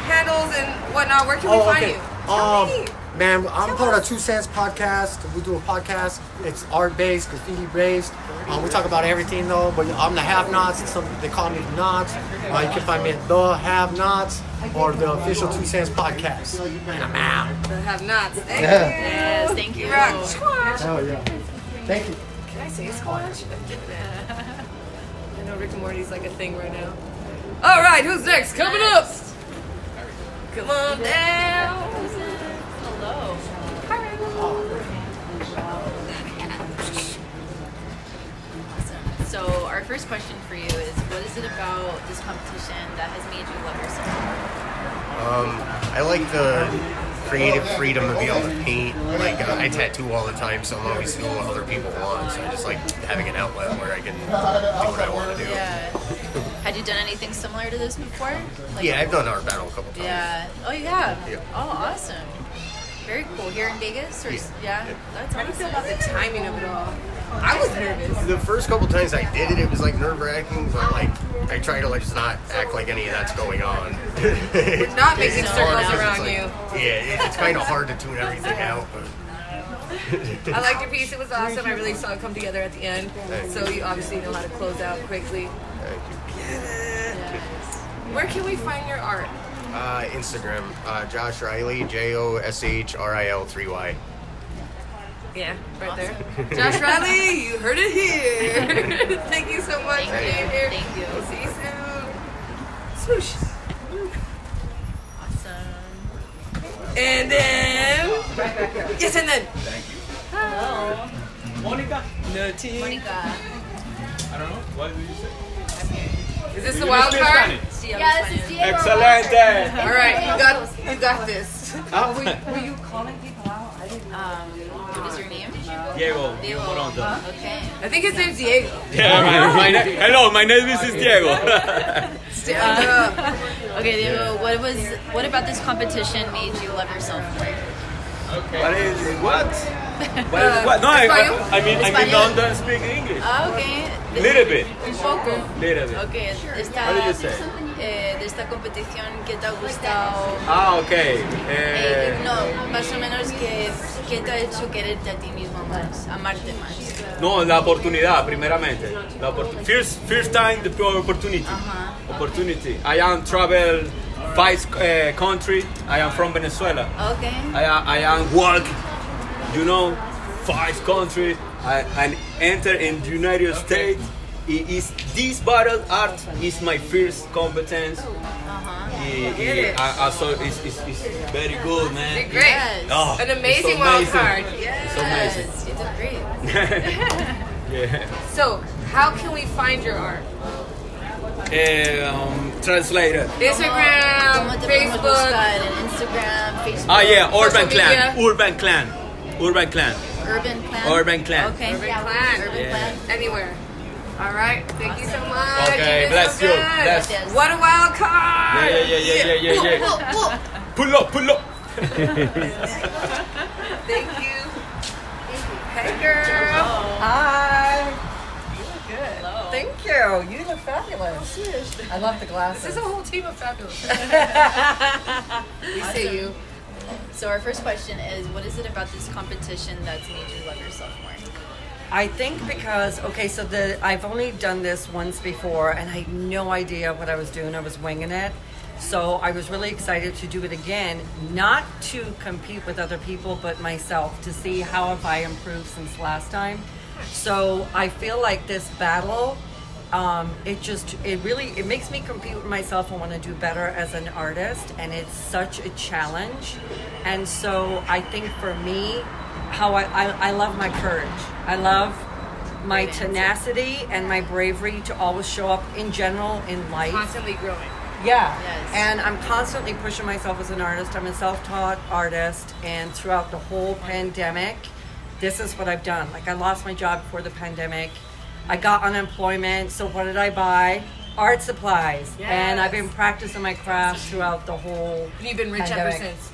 Speaker 4: handles and whatnot? Where can we find you? Tell me.
Speaker 2: Man, I'm part of 2 Cents podcast. We do a podcast. It's art-based, graffiti-based. We talk about everything, though, but I'm the Have-Nots. They call me the Nots. You can find me at the Have-Nots or the official 2 Cents podcast. And I'm out.
Speaker 4: The Have-Nots. Thank
Speaker 2: Yeah.
Speaker 4: you.
Speaker 6: Yes, thank you.
Speaker 4: You rock. Squash.
Speaker 2: Oh, yeah. Thank you.
Speaker 4: Can I say squash? I know Rick and Morty's like a thing right now. All right, who's next? Coming up. Come on down.
Speaker 6: Hello. Awesome. So our our first question for you is, what is it about this competition that has made you love yourself?
Speaker 10: I like the creative freedom to be able to paint. Like, I tattoo all the time, so I'm always doing what other people want. So I just like having an outlet where I can do what I want to do.
Speaker 6: Yeah. Had you done anything similar to this before? Like,
Speaker 10: Yeah, I've done art battle a couple times.
Speaker 6: Yeah. Oh, you have?
Speaker 10: Yeah.
Speaker 6: Oh, awesome. Very cool. Here in Vegas? Or, yeah. That's
Speaker 4: How do you feel
Speaker 6: awesome.
Speaker 4: about the timing of it all? I was nervous.
Speaker 10: The first couple times I did it, it was like nerve-wracking, but like I try to like just not act like any of that's going on.
Speaker 4: We're not making
Speaker 10: It's
Speaker 4: circles
Speaker 10: hard 'cause
Speaker 4: around
Speaker 10: it's like-
Speaker 4: you.
Speaker 10: Yeah, it's kind of hard to tune everything out, but
Speaker 4: I liked your piece. It was awesome. I really saw it come together at the end.
Speaker 10: Thank
Speaker 4: So you obviously know how to close out quickly.
Speaker 10: thank you.
Speaker 4: Where can we find your art?
Speaker 10: Instagram, Josh Riley, JOSHRIL3Y.
Speaker 4: Yeah, right there. Josh Riley, you heard it here. Thank you so much for being here.
Speaker 6: Thank you.
Speaker 4: We'll see you soon. Swoosh.
Speaker 6: Awesome.
Speaker 4: And then. Yes, and then.
Speaker 6: Hello.
Speaker 11: Monica.
Speaker 4: Nutty.
Speaker 6: Monica.
Speaker 11: I don't know. What did you say?
Speaker 4: Is this
Speaker 11: Do
Speaker 4: the
Speaker 11: you
Speaker 4: what?
Speaker 11: speak
Speaker 4: Card?
Speaker 11: Spanish?
Speaker 6: Sí,
Speaker 5: Yeah,
Speaker 6: hablo
Speaker 5: this is
Speaker 6: español.
Speaker 5: Diego.
Speaker 11: Excelente.
Speaker 4: All right, you got this.
Speaker 12: Were you calling people out? I didn't
Speaker 6: What is your name?
Speaker 11: Diego.
Speaker 6: Diego.
Speaker 11: Moronto.
Speaker 6: Okay.
Speaker 4: I think his name's Diego.
Speaker 11: Yeah, hello, my name is Diego.
Speaker 4: Stand up.
Speaker 6: Okay, Diego, what about this competition made you love yourself more?
Speaker 11: What is what? What? No, I mean don't speak English.
Speaker 6: Ah, okay.
Speaker 11: Little bit.
Speaker 6: Un poco.
Speaker 11: Little bit.
Speaker 6: Okay,
Speaker 11: What did you say?
Speaker 6: de esta competición que te ha gustado.
Speaker 11: Ah, okay.
Speaker 6: No, más o menos que te ha hecho quererte a ti mismo más, amarte más.
Speaker 11: No, la oportunidad, primeramente. First time the opportunity.
Speaker 6: Ajá.
Speaker 11: Opportunity. I am travel 5 country. I am from Venezuela.
Speaker 6: Okay.
Speaker 11: I am work, 5 countries. I enter in the United States. This battle art is my first competence. Also, it's very good, man.
Speaker 4: You're great.
Speaker 6: Yes.
Speaker 11: Oh,
Speaker 4: An
Speaker 11: it's
Speaker 4: amazing
Speaker 11: so
Speaker 4: wild
Speaker 11: amazing.
Speaker 4: card.
Speaker 11: It's so amazing.
Speaker 6: Yes, you did great.
Speaker 11: Yeah.
Speaker 4: So, how can we find your art?
Speaker 11: Translator.
Speaker 4: Instagram,
Speaker 6: ¿Cómo te podemos
Speaker 4: Facebook.
Speaker 6: buscar en Instagram, Facebook?
Speaker 11: Ah, yeah,
Speaker 4: Social
Speaker 11: Urban Clan.
Speaker 4: media.
Speaker 11: Urban Clan. Urban Clan.
Speaker 6: Urban Clan.
Speaker 11: Urban Clan.
Speaker 6: Okay.
Speaker 4: Urban Clan.
Speaker 6: Urban
Speaker 11: Yeah.
Speaker 6: Clan.
Speaker 4: Anywhere. All right. Thank you so much.
Speaker 11: Okay,
Speaker 4: You did
Speaker 11: bless
Speaker 4: so
Speaker 11: you.
Speaker 4: good.
Speaker 11: Bless.
Speaker 6: Yes.
Speaker 4: What a wild card.
Speaker 11: Yeah.
Speaker 4: Whoa.
Speaker 11: Pull up.
Speaker 4: Thank you. Hey, girl.
Speaker 12: Hi. You look good. Thank you. You look fabulous. I love the glasses.
Speaker 4: This is a whole team of fabulous. We see you.
Speaker 6: So our first question is, what is it about this competition that's made you love yourself more?
Speaker 12: I think because I've only done this once before and I had no idea what I was doing. I was winging it. So I was really excited to do it again, not to compete with other people, but myself, to see how have I improved since last time. So I feel like this battle, it makes me compete with myself and want to do better as an artist, and it's such a challenge. And so I think for me, how I love my courage. I love my tenacity and my bravery to always show up in general in life.
Speaker 4: Constantly growing.
Speaker 12: Yeah.
Speaker 6: Yes.
Speaker 12: And I'm constantly pushing myself as an artist. I'm a self-taught artist, and throughout the whole pandemic, this is what I've done. Like, I lost my job before the pandemic. I got unemployment, so what did I buy? Art supplies.
Speaker 4: Yes.
Speaker 12: And I've been practicing my craft throughout the whole
Speaker 4: And you've been rich
Speaker 12: pandemic.
Speaker 4: ever since.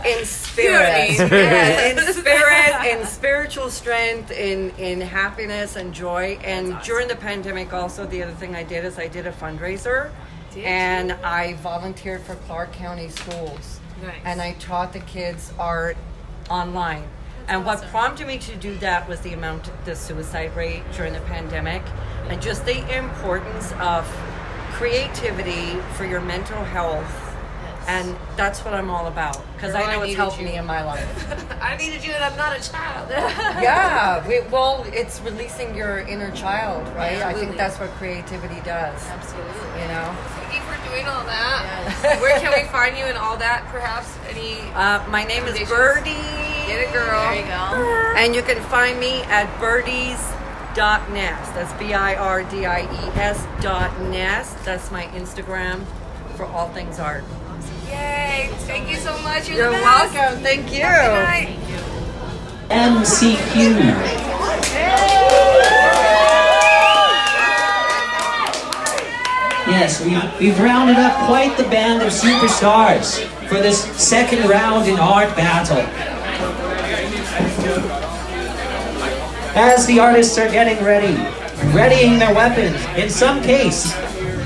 Speaker 12: In spirit.
Speaker 4: You know what I mean? Yes.
Speaker 12: In spirit, in spiritual strength, in happiness and joy. And during the pandemic also, the other thing I did is I did a fundraiser. And I volunteered for Clark County schools.
Speaker 4: Nice.
Speaker 12: And I taught the kids art online. And what prompted me to do that was the suicide rate during the pandemic, and just the importance of creativity for your mental health. And that's what I'm all about, because
Speaker 4: Girl,
Speaker 12: I know
Speaker 4: I
Speaker 12: it's
Speaker 4: needed
Speaker 12: helped
Speaker 4: you.
Speaker 12: me in my life.
Speaker 4: I needed you and I'm not a child.
Speaker 12: Yeah, it's releasing your inner child, right? I think
Speaker 4: Absolutely.
Speaker 12: that's what creativity does.
Speaker 6: Absolutely.
Speaker 12: You know.
Speaker 4: Thank you for doing all that. Where can we find you and all that, perhaps? Any
Speaker 12: My name is
Speaker 4: recommendations?
Speaker 12: Birdie.
Speaker 4: Get it, girl.
Speaker 6: There you go.
Speaker 12: And you can find me at Birdie's birdies.nest. That's BIRDIES.nest. That's my Instagram for all things art.
Speaker 4: Yay! Thank you so much.
Speaker 12: You're welcome. Thank you.
Speaker 4: Have a good night.
Speaker 1: MCQ. Yes, we've rounded up quite the band of superstars for this second round in Art Battle. As the artists are getting ready, readying their weapons, in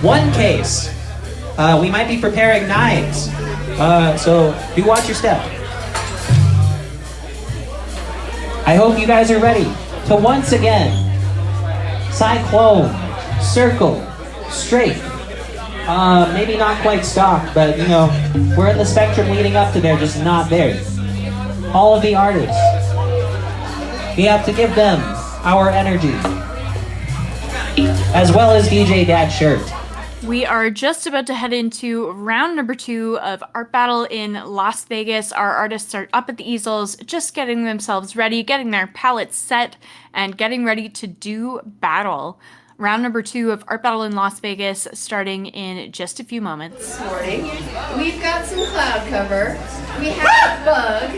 Speaker 1: one case, we might be preparing knives. So do watch your step. I hope you guys are ready to once again cyclone, circle, straight. Maybe not quite stock, but you know, we're in the spectrum leading up to there, just not there. All of the artists, we have to give them our energy, as well as DJ Dad's shirt.
Speaker 7: We are just about to head into round number 2 of Art Battle in Las Vegas. Our artists are up at the easels, just getting themselves ready, getting their palettes set, and getting ready to do battle. Round number 2 of Art Battle in Las Vegas starting in just a few moments.
Speaker 5: This morning, we've got some cloud cover. We have a bug,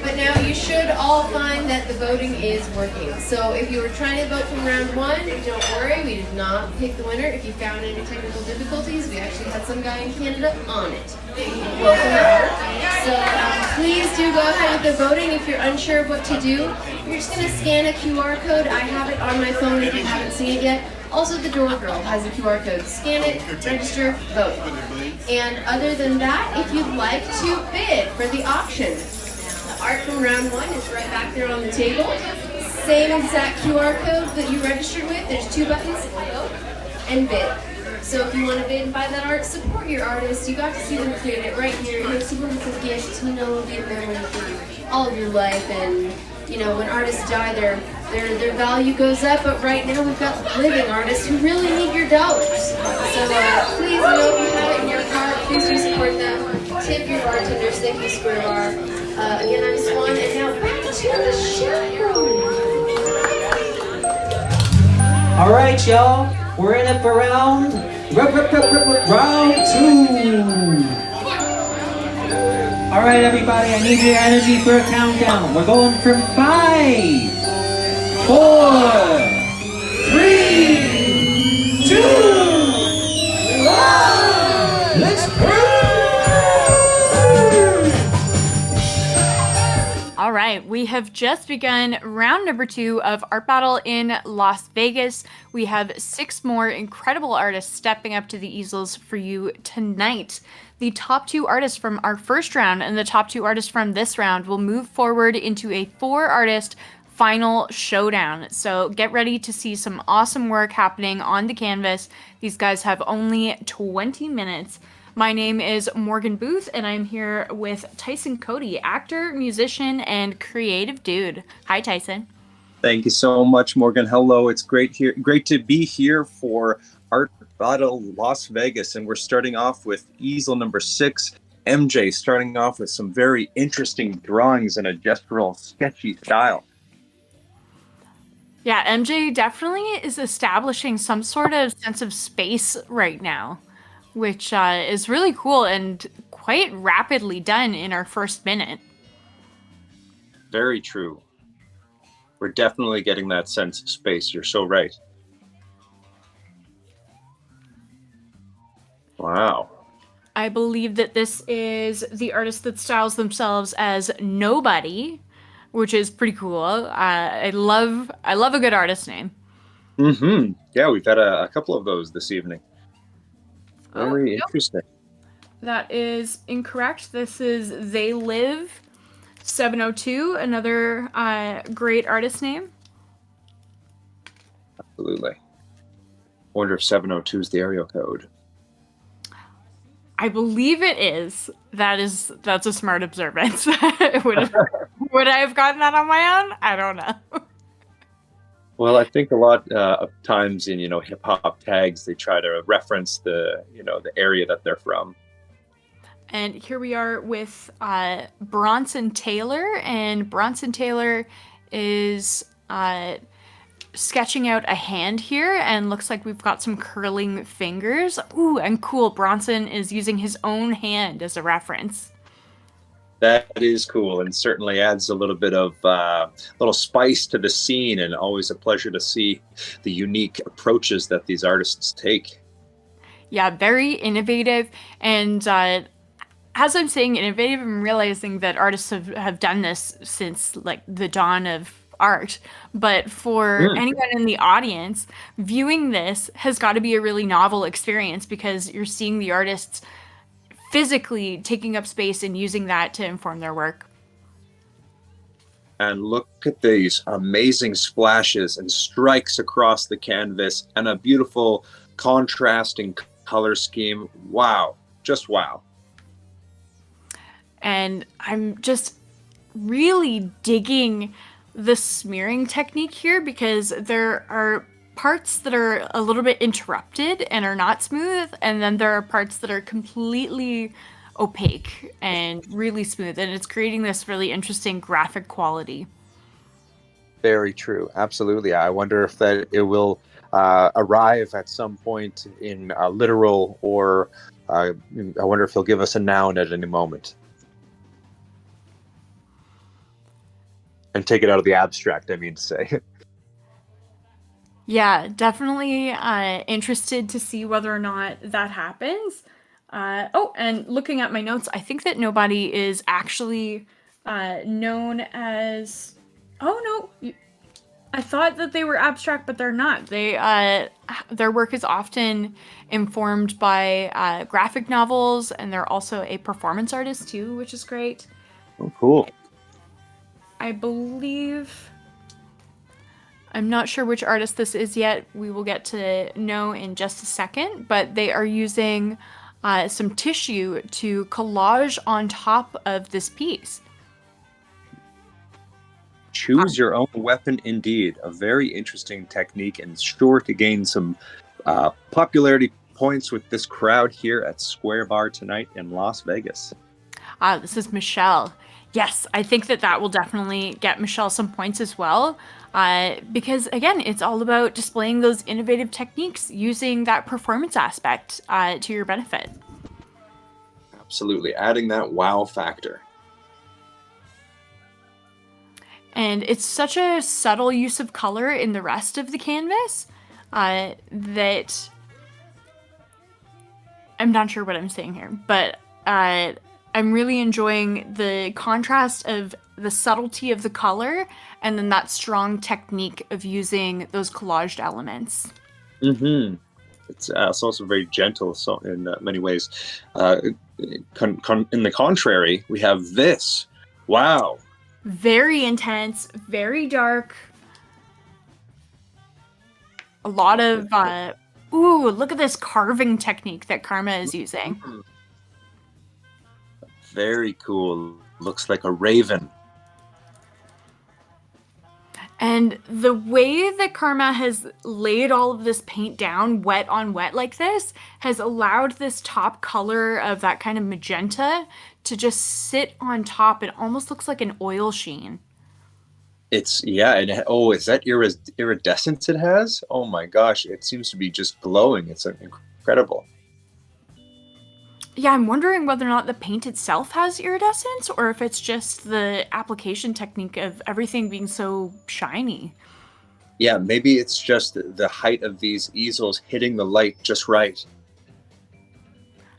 Speaker 5: but now you should all find that the voting is working. So if you were trying to vote from round 1, don't worry, we did not pick the winner. If you found any technical difficulties, we actually had some guy in Canada on it. Welcome out. So please do go ahead with the voting. If you're unsure of what to do, you're just going to scan a QR code. I have it on my phone if you haven't seen it yet. Also, the door girl has a QR code. Scan it, register, vote. And other than that, if you'd like to bid for the auction, the art from round 1 is right back there on the table. Same exact QR code that you registered with. There's 2 buttons, vote and bid. So if you want to bid and buy that art, support your artist. You got to see them create it right here. You'll see them as a gift, you know, it'll be a memory for all of your life. And you know, when artists die, their value goes up, but right now we've got living artists who really need your dollars. So please know if you have it in your cart, please do support them. Tip your bartenders, thank you Square Bar. Again, I'm Swan, and now back to the show.
Speaker 1: All right, y'all, we're in it for round 2. All right, everybody, I need your energy for a countdown. We're going from 5, 4, 3, 2, 1. Let's burn!
Speaker 7: All right, we have just begun round number 2 of Art Battle in Las Vegas. We have 6 more incredible artists stepping up to the easels for you tonight. The top 2 artists from our first round and the top 2 artists from this round will move forward into a 4-artist final showdown. So get ready to see some awesome work happening on the canvas. These guys have only 20 minutes. My name is Morgan Booth, and I'm here with Tyson Cody, actor, musician, and creative dude. Hi, Tyson.
Speaker 8: Thank you so much, Morgan. Hello, it's great to be here for Art Battle Las Vegas, and we're starting off with easel number 6. MJ starting off with some very interesting drawings in a gestural, sketchy style.
Speaker 7: Yeah, MJ definitely is establishing some sort of sense of space right now, which is really cool and quite rapidly done in our first minute.
Speaker 8: Very true. We're definitely getting that sense of space. You're so right. Wow.
Speaker 7: I believe that this is the artist that styles themselves as Nobody, which is pretty cool. I love a good artist name.
Speaker 8: Mm-hmm. Yeah, we've had a couple of those this evening. Very interesting.
Speaker 7: That is incorrect. This is They Live 702, another great artist name.
Speaker 8: Absolutely. Wonder if 702 is the area code.
Speaker 7: I believe it is. That's a smart observance. Would I have gotten that on my own? I don't know.
Speaker 8: Well, I think a lot of times in hip hop tags they try to reference the area that they're from.
Speaker 7: And here we are with Bronson Taylor, and Bronson Taylor is sketching out a hand here, and looks like we've got some curling fingers. Ooh, and cool, Bronson is using his own hand as a reference.
Speaker 8: That is cool, and certainly adds a little bit of little spice to the scene, and always a pleasure to see the unique approaches that these artists take.
Speaker 7: Yeah, very innovative. And as I'm saying innovative, I'm realizing that artists have done this since like the dawn of art. But for anyone in the audience, viewing this has got to be a really novel experience because you're seeing the artists physically taking up space and using that to inform their work.
Speaker 8: And look at these amazing splashes and strikes across the canvas, and a beautiful contrasting color scheme. Wow, just wow.
Speaker 7: And I'm just really digging the smearing technique here because there are parts that are a little bit interrupted and are not smooth, and then there are parts that are completely opaque and really smooth, and it's creating this really interesting graphic quality.
Speaker 8: Very true. Absolutely. I wonder if that it will arrive at some point in literal, or I wonder if he'll give us a noun at any moment. And take it out of the abstract, I mean to say.
Speaker 7: Yeah, definitely interested to see whether or not that happens. Oh, and looking at my notes, I think that nobody is actually known as... Oh, no. I thought that they were abstract, but they're not. Their work is often informed by graphic novels, and they're also a performance artist, too, which is great.
Speaker 8: Oh, cool.
Speaker 7: I believe... I'm not sure which artist this is yet. We will get to know in just a second, but they are using some tissue to collage on top of this piece.
Speaker 8: Choose your own weapon, indeed. A very interesting technique, and sure to gain some popularity points with this crowd here at Square Bar tonight in Las Vegas.
Speaker 7: This is Michelle. Yes, I think that will definitely get Michelle some points as well. Because again, it's all about displaying those innovative techniques using that performance aspect to your benefit.
Speaker 8: Absolutely, adding that wow factor.
Speaker 7: And it's such a subtle use of color in the rest of the canvas that I'm not sure what I'm saying here, but I'm really enjoying the contrast of the subtlety of the color and then that strong technique of using those collaged elements.
Speaker 8: Mm-hmm. It's also very gentle in many ways. In the contrary, we have this. Wow.
Speaker 7: Very intense, very dark. A lot of, ooh, look at this carving technique that Karma is using.
Speaker 8: Very cool. Looks like a raven.
Speaker 7: And the way that Karma has laid all of this paint down wet on wet like this has allowed this top color of that kind of magenta to just sit on top. It almost looks like an oil sheen.
Speaker 8: It's, yeah, and is that iridescence it has? Oh my gosh, it seems to be just glowing. It's incredible.
Speaker 7: Yeah, I'm wondering whether or not the paint itself has iridescence or if it's just the application technique of everything being so shiny.
Speaker 8: Yeah, maybe it's just the height of these easels hitting the light just right.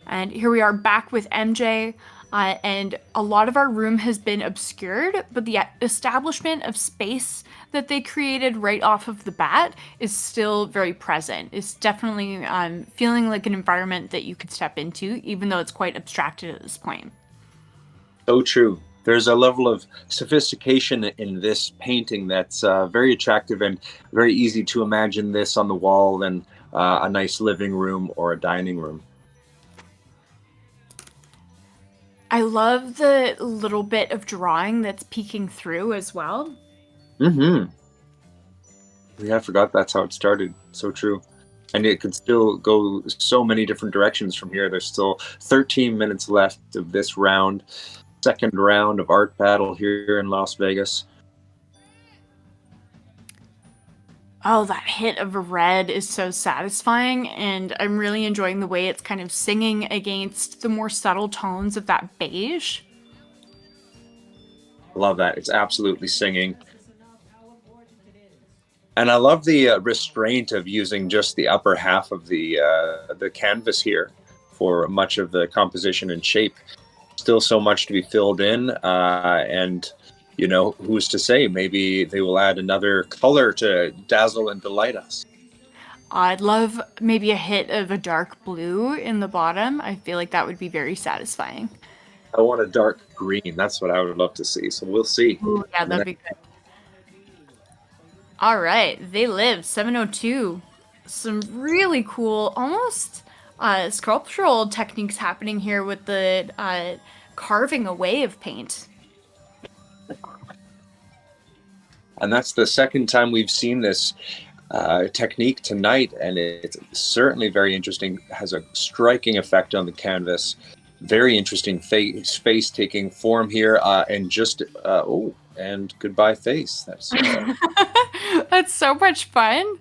Speaker 7: And here we are back with MJ, and a lot of our room has been obscured, but the establishment of space that they created right off of the bat is still very present. It's definitely feeling like an environment that you could step into, even though it's quite abstracted at this point.
Speaker 8: So true. There's a level of sophistication in this painting that's very attractive, and very easy to imagine this on the wall in a nice living room or a dining room.
Speaker 7: I love the little bit of drawing that's peeking through as well.
Speaker 8: Mm-hmm. Yeah, I forgot that's how it started. So true. And it could still go so many different directions from here. There's still 13 minutes left of this round. Second round of Art Battle here in Las Vegas.
Speaker 7: Oh, that hit of red is so satisfying, and I'm really enjoying the way it's kind of singing against the more subtle tones of that beige.
Speaker 8: Love that. It's absolutely singing. And I love the restraint of using just the upper half of the canvas here for much of the composition and shape. Still so much to be filled in, and you know, who's to say? Maybe they will add another color to dazzle and delight us.
Speaker 7: I'd love maybe a hit of a dark blue in the bottom. I feel like that would be very satisfying.
Speaker 8: I want a dark green. That's what I would love to see. So we'll see.
Speaker 7: Ooh, yeah, that'd be good. All right, They Live 702. Some really cool, almost sculptural techniques happening here with the carving away of paint.
Speaker 8: And that's the second time we've seen this technique tonight, and it's certainly very interesting. Has a striking effect on the canvas. Very interesting face taking form here, and just and goodbye face. That's
Speaker 7: That's so much fun.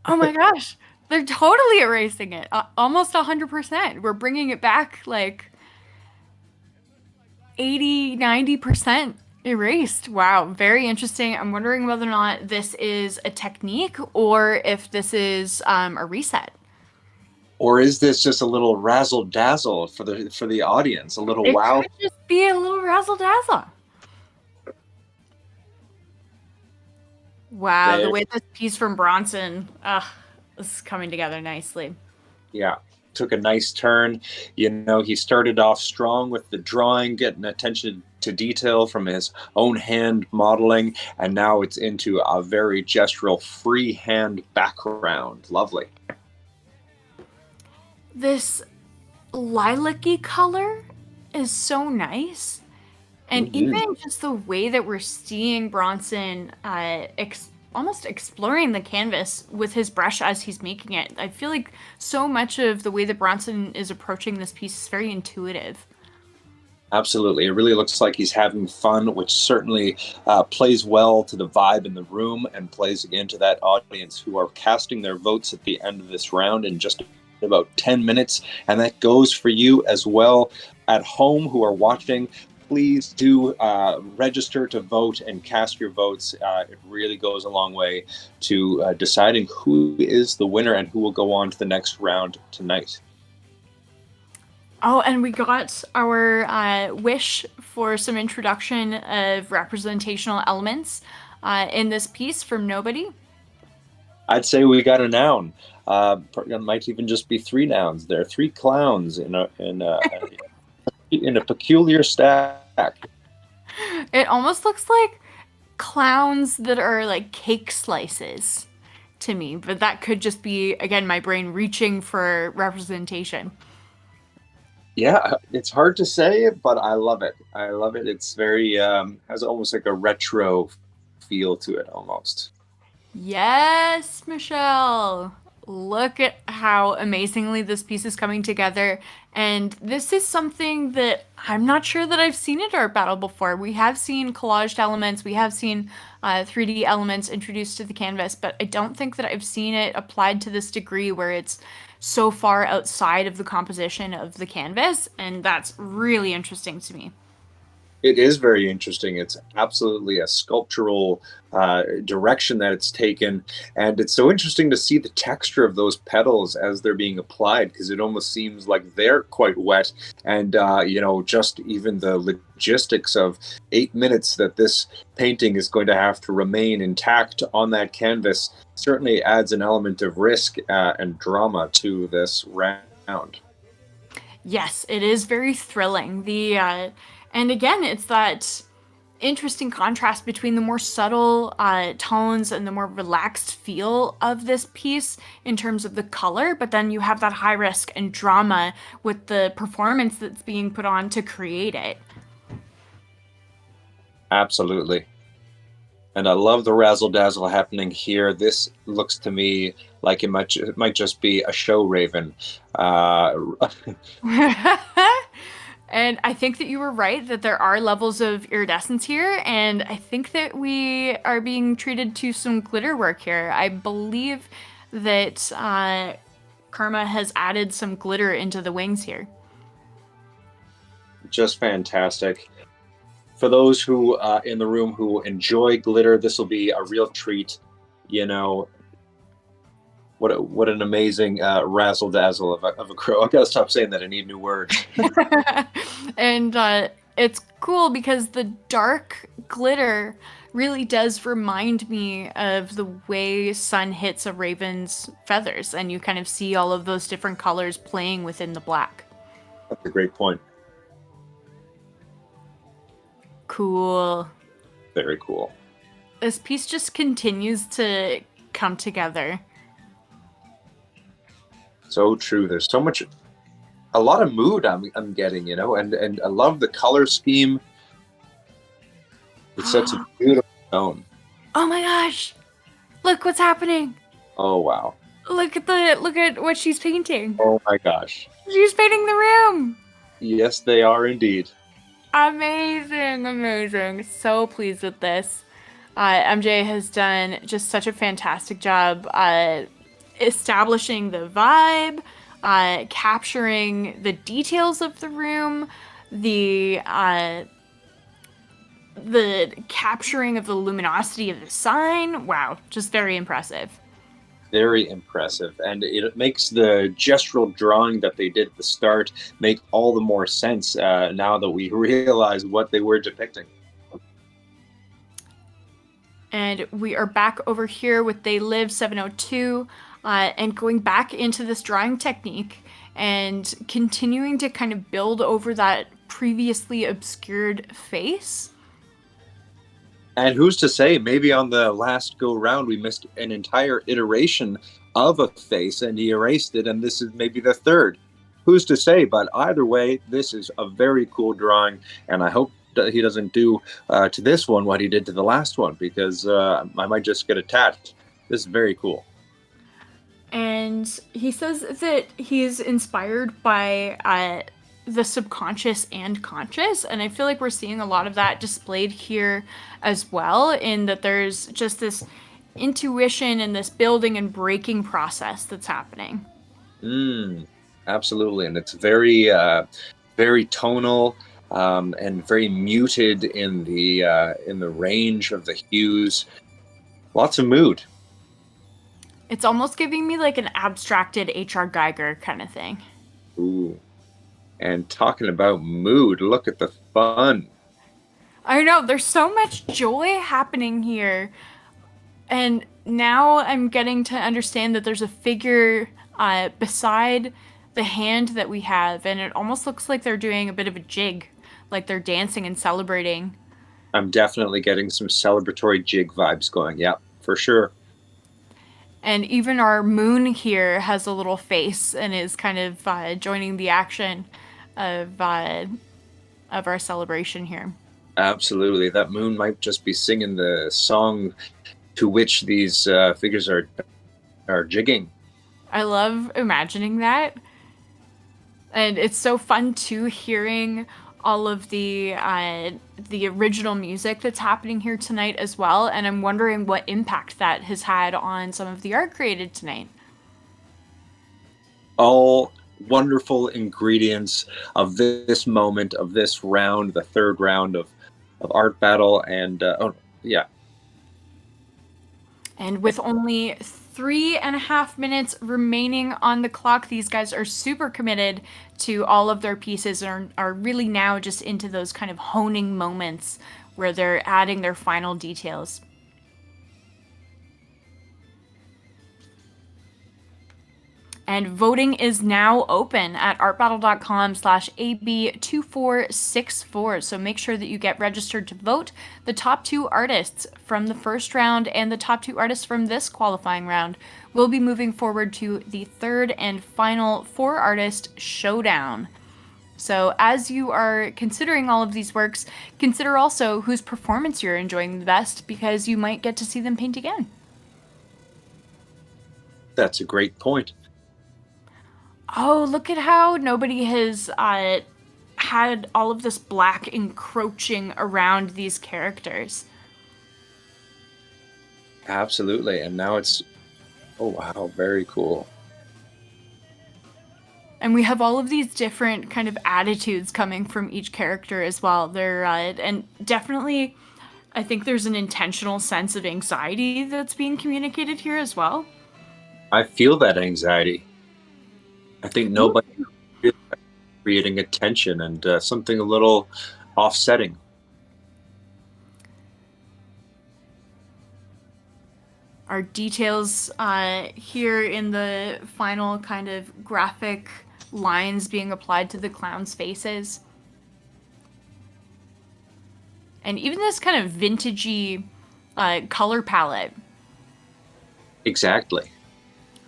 Speaker 7: Oh my gosh, they're totally erasing it. Almost 100%. We're bringing it back like 80-90% erased. Wow, very interesting. I'm wondering whether or not this is a technique or if this is a reset.
Speaker 8: Or is this just a little razzle dazzle for the audience? A little wow.
Speaker 7: It could just be a little razzle dazzle. Wow, the way this piece from Bronson, this is coming together nicely.
Speaker 8: Yeah, took a nice turn. You know, he started off strong with the drawing, getting attention to detail from his own hand modeling, and now it's into a very gestural freehand background. Lovely.
Speaker 7: This lilac-y color is so nice. And even just the way that we're seeing Bronson almost exploring the canvas with his brush as he's making it. I feel like so much of the way that Bronson is approaching this piece is very intuitive.
Speaker 8: Absolutely. It really looks like he's having fun, which certainly plays well to the vibe in the room and plays again to that audience who are casting their votes at the end of this round in just about 10 minutes. And that goes for you as well at home who are watching. Please do register to vote and cast your votes. It really goes a long way to deciding who is the winner and who will go on to the next round tonight.
Speaker 7: Oh, and we got our wish for some introduction of representational elements in this piece from Nobody.
Speaker 8: I'd say we got a noun. It might even just be 3 nouns. There are 3 clowns in a peculiar stack.
Speaker 7: It almost looks like clowns that are like cake slices to me, but that could just be, again, my brain reaching for representation.
Speaker 8: Yeah, it's hard to say, but I love it. I love it. It's very, has almost like a retro feel to it almost.
Speaker 7: Yes, Michelle. Look at how amazingly this piece is coming together. And this is something that I'm not sure that I've seen at Art Battle before. We have seen collaged elements. We have seen 3D elements introduced to the canvas, but I don't think that I've seen it applied to this degree where it's so far outside of the composition of the canvas. And that's really interesting to me.
Speaker 8: It is very interesting. It's absolutely a sculptural direction that it's taken. And it's so interesting to see the texture of those petals as they're being applied, because it almost seems like they're quite wet. And, just even the logistics of 8 minutes that this painting is going to have to remain intact on that canvas certainly adds an element of risk and drama to this round.
Speaker 7: Yes, it is very thrilling. And again, it's that interesting contrast between the more subtle tones and the more relaxed feel of this piece in terms of the color, but then you have that high risk and drama with the performance that's being put on to create it.
Speaker 8: Absolutely. And I love the razzle dazzle happening here. This looks to me like it might just be a show raven.
Speaker 7: And I think that you were right that there are levels of iridescence here, and I think that we are being treated to some glitter work here. I believe that Karma has added some glitter into the wings here.
Speaker 8: Just fantastic. For those who in the room who enjoy glitter, this will be a real treat. You know, what an amazing razzle dazzle of a crow. I gotta stop saying that. I need new words.
Speaker 7: And it's cool because the dark glitter really does remind me of the way sun hits a raven's feathers, and you kind of see all of those different colors playing within the black.
Speaker 8: That's a great point.
Speaker 7: Cool.
Speaker 8: Very cool.
Speaker 7: This piece just continues to come together.
Speaker 8: So true. There's so much, a lot of mood I'm getting, you know, and I love the color scheme. It sets a beautiful tone.
Speaker 7: Oh my gosh! Look what's happening!
Speaker 8: Oh wow!
Speaker 7: Look at what she's painting.
Speaker 8: Oh my gosh!
Speaker 7: She's painting the room.
Speaker 8: Yes, they are indeed.
Speaker 7: Amazing, amazing. So pleased with this. MJ has done just such a fantastic job establishing the vibe, capturing the details of the room, the capturing of the luminosity of the sign. Wow, just very impressive.
Speaker 8: Very impressive, and it makes the gestural drawing that they did at the start make all the more sense now that we realize what they were depicting.
Speaker 7: And we are back over here with They Live 702, and going back into this drawing technique and continuing to kind of build over that previously obscured face.
Speaker 8: And who's to say, maybe on the last go round we missed an entire iteration of a face and he erased it, and this is maybe the third. Who's to say? But either way, this is a very cool drawing, and I hope that he doesn't do to this one what he did to the last one, because I might just get attached. This is very cool.
Speaker 7: And he says that he's inspired by the subconscious and conscious, and I feel like we're seeing a lot of that displayed here as well, in that there's just this intuition and this building and breaking process that's happening.
Speaker 8: Absolutely, and it's very very tonal and very muted in the range of the hues. Lots of mood.
Speaker 7: It's almost giving me like an abstracted H.R. Geiger kind of thing.
Speaker 8: Ooh. And talking about mood, look at the fun.
Speaker 7: I know, there's so much joy happening here. And now I'm getting to understand that there's a figure beside the hand that we have, and it almost looks like they're doing a bit of a jig, like they're dancing and celebrating.
Speaker 8: I'm definitely getting some celebratory jig vibes going, yeah, for sure.
Speaker 7: And even our moon here has a little face and is kind of joining the action of our celebration here.
Speaker 8: Absolutely. That moon might just be singing the song to which these figures are jigging.
Speaker 7: I love imagining that. And it's so fun too, hearing all of the original music that's happening here tonight as well. And I'm wondering what impact that has had on some of the art created tonight.
Speaker 8: All wonderful ingredients of this moment, of this round, the third round of Art Battle. And
Speaker 7: And with only 3.5 minutes remaining on the clock, these guys are super committed to all of their pieces and are really now just into those kind of honing moments where they're adding their final details. And voting is now open at artbattle.com/AB2464. So make sure that you get registered to vote. The top 2 artists from the first round and the top 2 artists from this qualifying round will be moving forward to the third and final 4-artist showdown. So as you are considering all of these works, consider also whose performance you're enjoying the best, because you might get to see them paint again.
Speaker 8: That's a great point.
Speaker 7: Oh, look at how nobody has had all of this black encroaching around these characters.
Speaker 8: Absolutely. And now it's, oh wow, very cool.
Speaker 7: And we have all of these different kind of attitudes coming from each character as well. They're and definitely, I think there's an intentional sense of anxiety that's being communicated here as well.
Speaker 8: I feel that anxiety. I think nobody is creating a tension and something a little offsetting.
Speaker 7: Our details here in the final kind of graphic lines being applied to the clowns' faces. And even this kind of vintagey color palette.
Speaker 8: Exactly.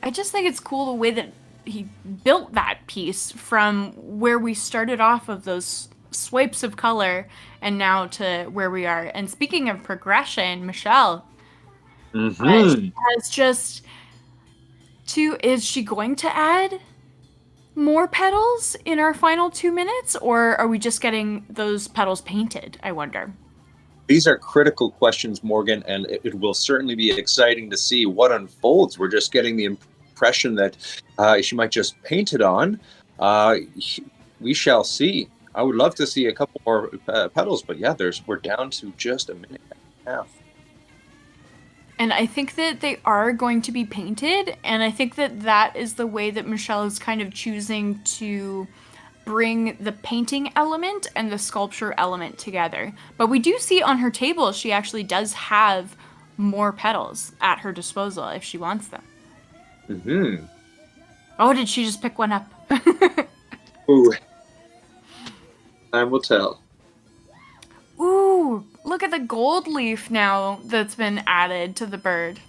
Speaker 7: I just think it's cool the way that he built that piece from where we started off of those swipes of color and now to where we are. And speaking of progression, Michelle, has just is she going to add more petals in our final 2 minutes, or are we just getting those petals painted, I wonder?
Speaker 8: These are critical questions, Morgan, and it will certainly be exciting to see what unfolds. We're just getting the impression that she might just paint it on. We shall see. I would love to see a couple more petals, but yeah, we're down to just a minute and a half.
Speaker 7: And I think that they are going to be painted, and I think that that is the way that Michelle is kind of choosing to bring the painting element and the sculpture element together. But we do see on her table she actually does have more petals at her disposal if she wants them.
Speaker 8: Mm-hmm.
Speaker 7: Oh, did she just pick one up?
Speaker 8: Ooh. Time will tell.
Speaker 7: Ooh, look at the gold leaf now that's been added to the bird.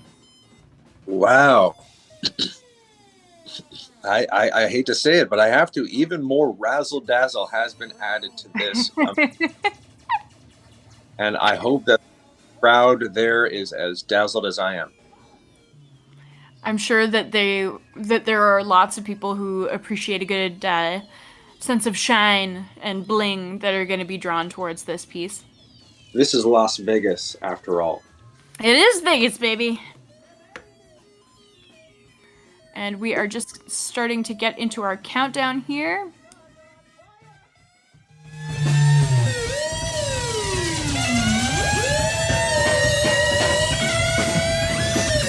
Speaker 8: Wow. I hate to say it, but I have to. Even more razzle dazzle has been added to this. And I hope that the crowd there is as dazzled as I am.
Speaker 7: I'm sure that there are lots of people who appreciate a good sense of shine and bling that are going to be drawn towards this piece.
Speaker 8: This is Las Vegas, after all.
Speaker 7: It is Vegas, baby. And we are just starting to get into our countdown here.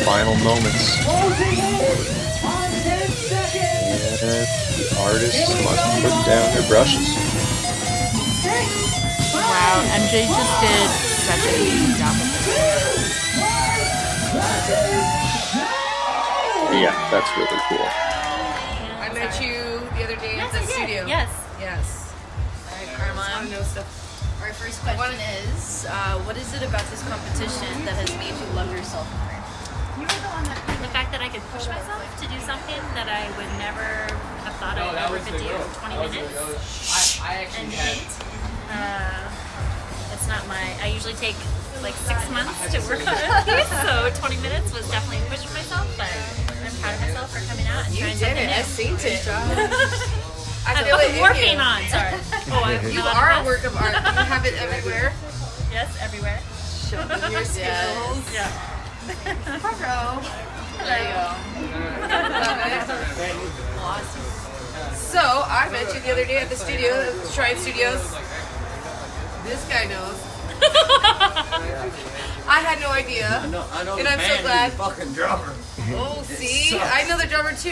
Speaker 8: Final moments. And the artists must put down their brushes.
Speaker 7: Wow, MJ just did such a good job with this.
Speaker 8: Yeah, that's really cool.
Speaker 4: I met you the other day at the studio.
Speaker 13: Yes.
Speaker 4: Yes. All right, Karma. I want to know stuff.
Speaker 6: Our first question is, what is it about this competition that has made you love yourself more?
Speaker 13: The fact that I could push myself to do something that I would never have thought I ever could do in 20 minutes and paint. It's not I usually take like 6 months to work on a piece, so 20 minutes was definitely a push for myself, but I'm proud of myself for coming out and trying something new.
Speaker 4: I've seen it.
Speaker 13: I'm working on, sorry.
Speaker 4: You are a work of art. You have it everywhere.
Speaker 13: Yes, everywhere.
Speaker 4: Show them your skills.
Speaker 13: Yeah.
Speaker 4: Hello. There you go. Love it. Awesome. So, I met you the other day at the studio, Shrine Studios. This guy knows. I had no idea.
Speaker 11: I know
Speaker 4: and I'm so glad.
Speaker 11: Fucking drummer.
Speaker 4: Oh, see? I know the drummer too.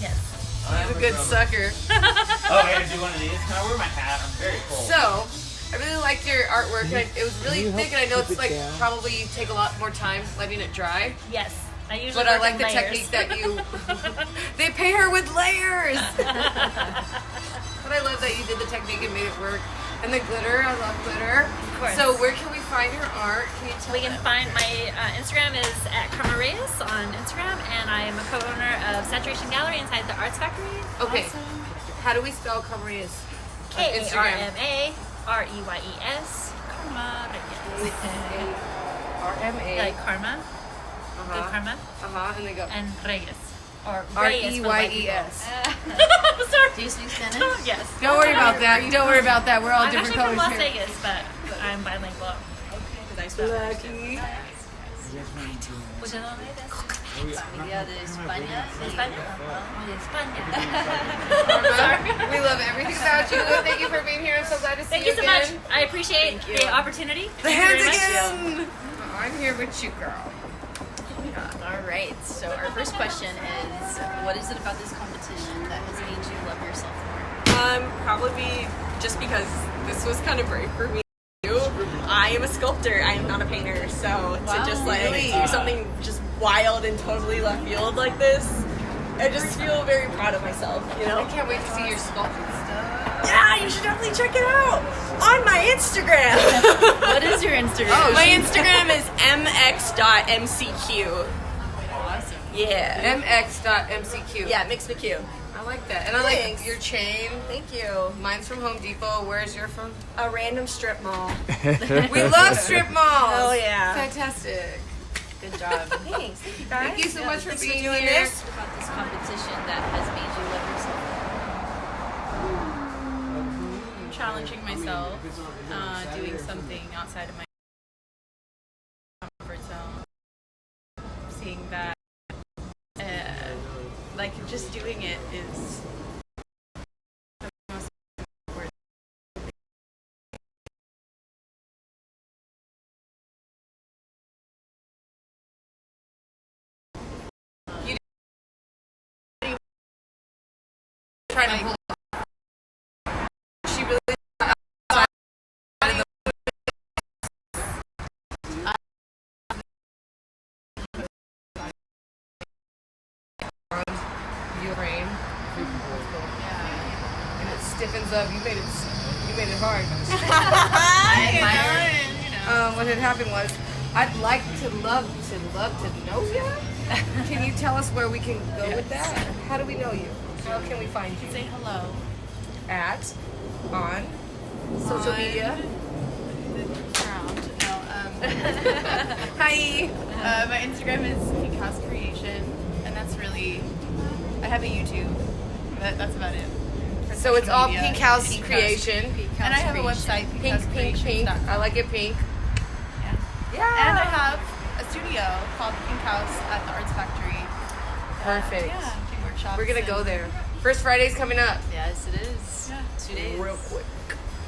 Speaker 13: Yes.
Speaker 4: He's a good sucker.
Speaker 11: Oh, I gotta do one of these. Can I wear my hat? I'm very cold.
Speaker 4: So, I really liked your artwork. And it was really thick, and I know it's like probably you take a lot more time letting it dry.
Speaker 13: Yes. I usually
Speaker 4: But I
Speaker 13: work
Speaker 4: like
Speaker 13: in
Speaker 4: the
Speaker 13: layers.
Speaker 4: technique that you. They pay her with layers. But I love that you did the technique and made it work. And the glitter, I love glitter.
Speaker 13: Of course.
Speaker 4: So where can we find your art? Can you tell
Speaker 13: We can
Speaker 4: them?
Speaker 13: find my Instagram is at Karma Reyes on Instagram, and I am a co-owner of Saturation Gallery inside the Arts Factory.
Speaker 4: Okay.
Speaker 13: Also,
Speaker 4: How do we spell Karma-Reyes?
Speaker 13: Karmayes. Karma Reyes.
Speaker 4: R-M-A.
Speaker 13: Like karma. Good karma.
Speaker 4: And they go.
Speaker 13: And Reyes. Or
Speaker 4: R-E-Y-E-S.
Speaker 13: Sorry.
Speaker 6: Do you speak Spanish?
Speaker 13: Yes.
Speaker 4: Don't worry about that. Don't worry about that. We're all
Speaker 13: I'm
Speaker 4: different
Speaker 13: actually from
Speaker 4: colors
Speaker 13: Las
Speaker 4: here.
Speaker 13: Vegas, but I'm bilingual. Okay.
Speaker 4: Lucky.
Speaker 13: ¿Pues de dónde eres?
Speaker 6: Familia de España.
Speaker 13: ¿De España? Oh, de España.
Speaker 4: We love everything about you. Thank you for being here. I'm so glad to see
Speaker 13: Thank you so
Speaker 4: again.
Speaker 13: much. I appreciate the opportunity.
Speaker 4: The
Speaker 13: Thank you
Speaker 4: hands
Speaker 13: very much.
Speaker 4: again. Oh, I'm here with you, girl.
Speaker 6: All right. So our first question is, what is it about this competition that has made you love yourself more?
Speaker 14: Probably just because this was kind of brave for me too. I am a sculptor. I am not a painter, so to just like do something just wild and totally left field like this, I just feel very proud of myself. You know.
Speaker 4: I can't wait to see your sculpting stuff.
Speaker 14: Yeah, you should definitely check it out on my Instagram.
Speaker 6: What is your Instagram?
Speaker 14: My Instagram is mx.mcq.
Speaker 6: Awesome.
Speaker 14: Yeah.
Speaker 4: mx.mcq.
Speaker 14: Yeah, Mix McQ.
Speaker 4: I like that. And I like
Speaker 14: Thanks.
Speaker 4: your chain.
Speaker 14: Thank you.
Speaker 4: Mine's from Home Depot. Where's yours from?
Speaker 14: A random strip mall.
Speaker 4: We love strip malls.
Speaker 14: Oh yeah.
Speaker 4: Fantastic.
Speaker 6: Good job.
Speaker 14: Thanks. Thank you guys.
Speaker 4: Thank you so much for
Speaker 14: Thanks
Speaker 4: being
Speaker 14: doing
Speaker 4: here.
Speaker 14: this.
Speaker 6: About this competition that has made you love yourself more.
Speaker 15: Challenging myself, doing something outside of my comfort zone, seeing that, like just doing it is the most important.
Speaker 4: Trying to pull she really Ukraine. And it stiffens up. You made it hard. What had happened was, I'd like to love to know you. Can you tell us where we can go with that? How do we know you? How can we find you?
Speaker 15: Say hello.
Speaker 4: On social media.
Speaker 15: Around. No,
Speaker 4: Hi.
Speaker 15: my Instagram is Pink House Creation, and that's really. I have a YouTube. That's about it. For
Speaker 4: So it's
Speaker 15: social
Speaker 4: all
Speaker 15: media,
Speaker 4: Pink House Creation.
Speaker 15: And I have a website,
Speaker 4: Pink. I like it pink. Yeah.
Speaker 15: And I have a studio called Pink House at the Arts Factory.
Speaker 4: Perfect.
Speaker 15: Yeah, do workshops.
Speaker 4: We're gonna go there. First Friday's coming up.
Speaker 6: Yes, it is.
Speaker 15: Yeah.
Speaker 6: 2 days.
Speaker 4: Real quick.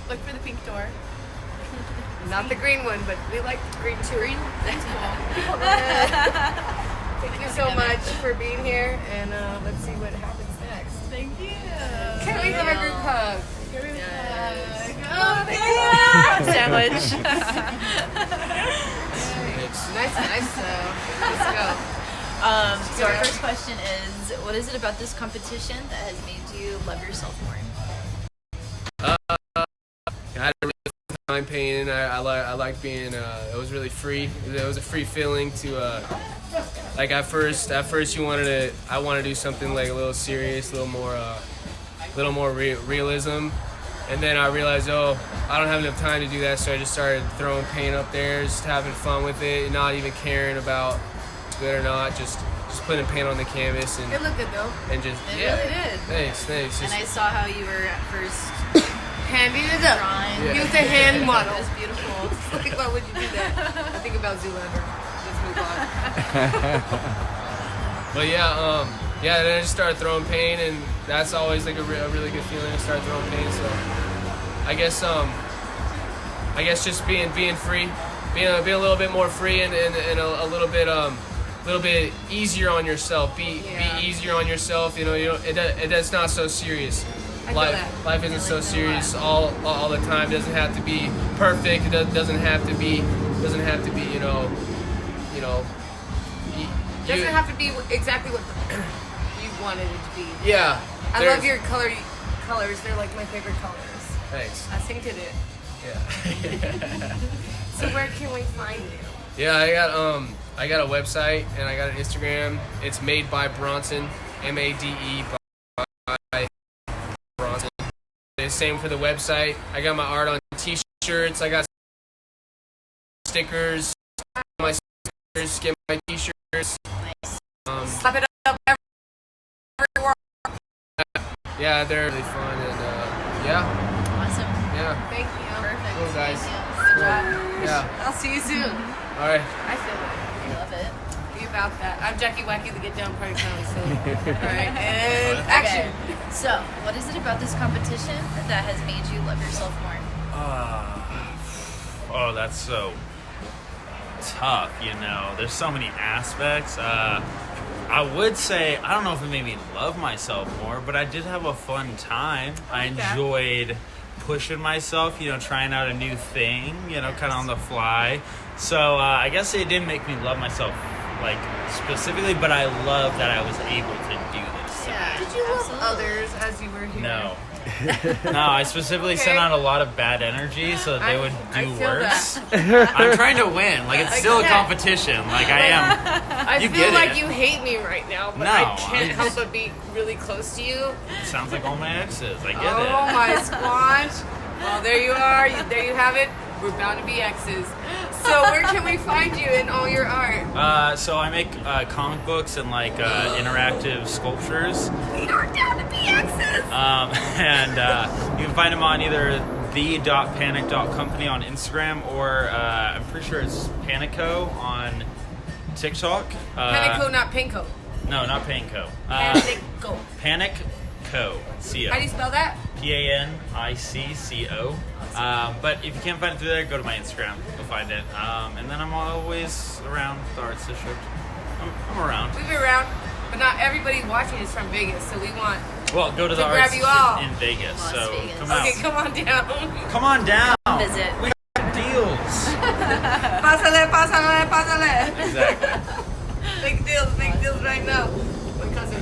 Speaker 15: Look for the pink door.
Speaker 4: Not the green one, but we like the green too.
Speaker 15: Green? That's cool.
Speaker 4: Thank you so much for being here, and let's see what happens next.
Speaker 15: Thank you.
Speaker 4: Can't wait for a group hug.
Speaker 15: Oh, thank you.
Speaker 4: Sandwich. Nice. Let's go.
Speaker 6: So our first question is, what is it about this competition that has made you love yourself more?
Speaker 16: I had a really fun time painting. I liked being. It was really free. It was a free feeling to. Like at first I want to do something like a little serious, a little more realism, and then I realized, I don't have enough time to do that, so I just started throwing paint up there, just having fun with it, not even caring about good or not, just putting paint on the canvas and.
Speaker 4: It looked good though.
Speaker 16: And just
Speaker 6: It
Speaker 16: yeah.
Speaker 6: really did.
Speaker 16: Thanks.
Speaker 6: And
Speaker 16: Just,
Speaker 6: I saw how you were at first
Speaker 4: Handing it up.
Speaker 6: drawing.
Speaker 4: He was a hand model.
Speaker 6: It was beautiful.
Speaker 4: Like, why would you do that? I think about Zoolander. Let's move on.
Speaker 16: But yeah, then I just started throwing paint, and that's always like a really good feeling to start throwing paint. So I guess just being free, being a little bit more free, and a little bit easier on yourself. Be easier on yourself. It's not so serious. Life isn't so serious all the time. It doesn't have to be perfect. It doesn't have to be. Doesn't have to be.
Speaker 4: Doesn't have to be exactly what you wanted it to be.
Speaker 16: Yeah.
Speaker 4: I love your colors. They're like my favorite colors.
Speaker 16: Thanks.
Speaker 4: I think it.
Speaker 16: Yeah.
Speaker 4: So where can we find you?
Speaker 16: Yeah, I got a website and I got an Instagram. It's Made by Bronson, MADE by Bronson. The same for the website. I got my art on T-shirts. I got stickers. My stickers, get my T-shirts.
Speaker 6: Nice.
Speaker 4: Slap it up
Speaker 16: yeah, they're really fun and yeah.
Speaker 15: Awesome.
Speaker 16: Yeah.
Speaker 15: Thank you. Perfect.
Speaker 16: Cool, guys.
Speaker 15: Good job.
Speaker 16: Yeah.
Speaker 15: I'll see you soon.
Speaker 16: All right.
Speaker 15: I feel it. I love it. Be about that. I'm Jackie Wacky, the Get Down Party County. So, all right, and action.
Speaker 17: So, what is it about this competition that has made you love yourself more?
Speaker 18: Oh, that's so tough, you know. There's so many aspects. I would say, I don't know if it made me love myself more, but I did have a fun time. I enjoyed pushing myself, you know, trying out a new thing, you know, kind of on the fly. So I guess it didn't make me love myself, like, specifically, but I love that I was able to do this.
Speaker 15: Yeah. Did you love others as you were here?
Speaker 18: No. No, I specifically sent out a lot of bad energy so that they would do worse. I'm trying to win. Like, it's still a competition. Like, I am.
Speaker 15: I
Speaker 18: You
Speaker 15: feel
Speaker 18: get
Speaker 15: like
Speaker 18: it.
Speaker 15: you hate me right now, but
Speaker 18: No,
Speaker 15: I can't
Speaker 18: I'm
Speaker 15: help but be really close to you.
Speaker 18: It sounds like all my exes. I get
Speaker 15: Oh
Speaker 18: it.
Speaker 15: my squanch. Well, there you are. There you have it. We're bound to be exes. So where can we find you in all your art?
Speaker 18: So I make comic books and like interactive sculptures.
Speaker 15: We are down to be exes.
Speaker 18: And you can find them on either the.panic.company on Instagram or I'm pretty sure it's Panico on TikTok.
Speaker 15: Panico, not Pinko.
Speaker 18: No, not Panco.
Speaker 15: Panico.
Speaker 18: Panic Co. C-O.
Speaker 15: How do you spell that?
Speaker 18: PANICCO. But if you can't find it through there, go to my Instagram. You'll find it. And then I'm always around the Arts District. I'm around.
Speaker 15: We've been around, but not everybody watching is from Vegas, so we want
Speaker 18: Well, go to the
Speaker 15: grab
Speaker 18: Arts
Speaker 15: you all.
Speaker 18: District in Vegas.
Speaker 17: Las
Speaker 18: So
Speaker 17: Vegas.
Speaker 18: come out.
Speaker 15: Okay, come on down.
Speaker 18: Come on down.
Speaker 17: Visit.
Speaker 18: We got deals.
Speaker 15: Pásale, pásale, pásale.
Speaker 18: Exactly.
Speaker 15: Big deals right now. My cousin.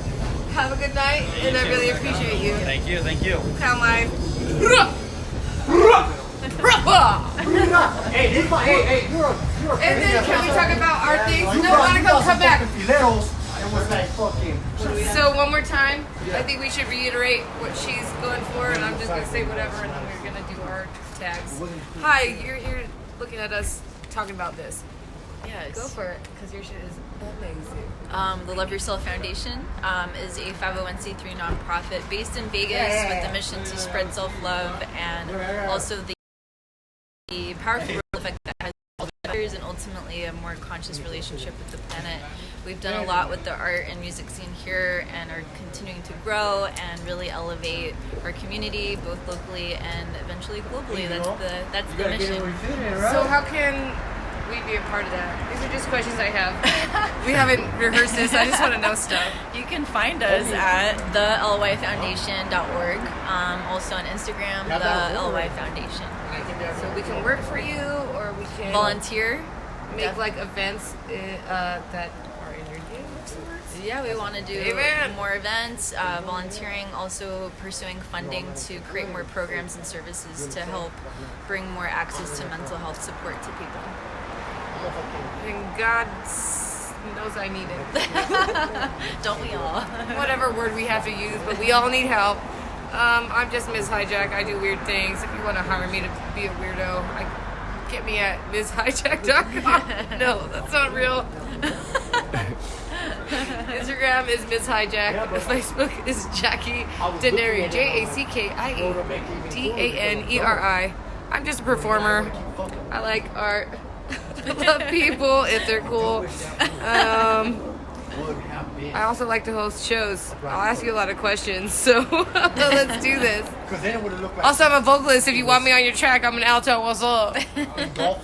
Speaker 15: Have a good night, and I really appreciate you.
Speaker 18: Thank you. Thank you.
Speaker 15: Count my.
Speaker 2: Hey, this my hey, you're a
Speaker 15: And then can we talk about our things? No, Monica, come back.
Speaker 2: It was like fucking.
Speaker 15: So one more time, I think we should reiterate what she's going for, and I'm just gonna say whatever, and then we're gonna do our tags. Hi, you're here looking at us talking about this.
Speaker 17: Yes.
Speaker 15: Go for it, because your shit is amazing.
Speaker 17: The Love Yourself Foundation is a 501c3 nonprofit based in Vegas with the mission to spread self-love and also the powerful ripple effect that has others and ultimately a more conscious relationship with the planet. We've done a lot with the art and music scene here and are continuing to grow and really elevate our community both locally and eventually globally. That's the mission.
Speaker 15: So how can we be a part of that? These are just questions I have. We haven't rehearsed this. I just want to know stuff.
Speaker 17: You can find us at thelyfoundation.org. Also on Instagram, the LY Foundation.
Speaker 15: So we can work for you, or we can
Speaker 17: volunteer,
Speaker 15: make like events that are in your name of sorts.
Speaker 17: Yeah, we want to do
Speaker 15: Amen.
Speaker 17: more events, volunteering, also pursuing funding to create more programs and services to help bring more access to mental health support to people.
Speaker 15: And God knows I need it.
Speaker 17: Don't we all?
Speaker 15: Whatever word we have to use, but we all need help. I'm just Ms. Hijack. I do weird things. If you want to hire me to be a weirdo, get me at MsHijack.com. No, that's not real. Instagram is Ms. Hijack. Facebook is Jackie Daneri. JACKIE I'm just a performer. I like art. I love people if they're cool. I also like to host shows. I'll ask you a lot of questions, so let's do this. Also, I'm a vocalist. If you want me on your track, I'm an alto. What's up? Let's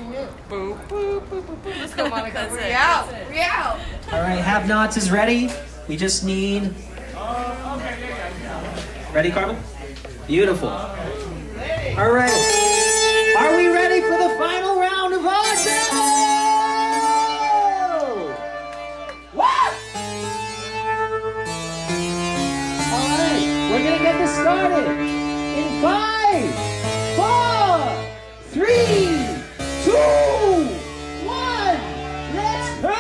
Speaker 15: go, Monica. We out. We out.
Speaker 1: All right, Have Nots is ready. We just need. Ready, Carmen? Beautiful. All right. Are we ready for the final round of our battle? What? All right, we're gonna get this started in 5, 4, 3, 2, 1. Let's go!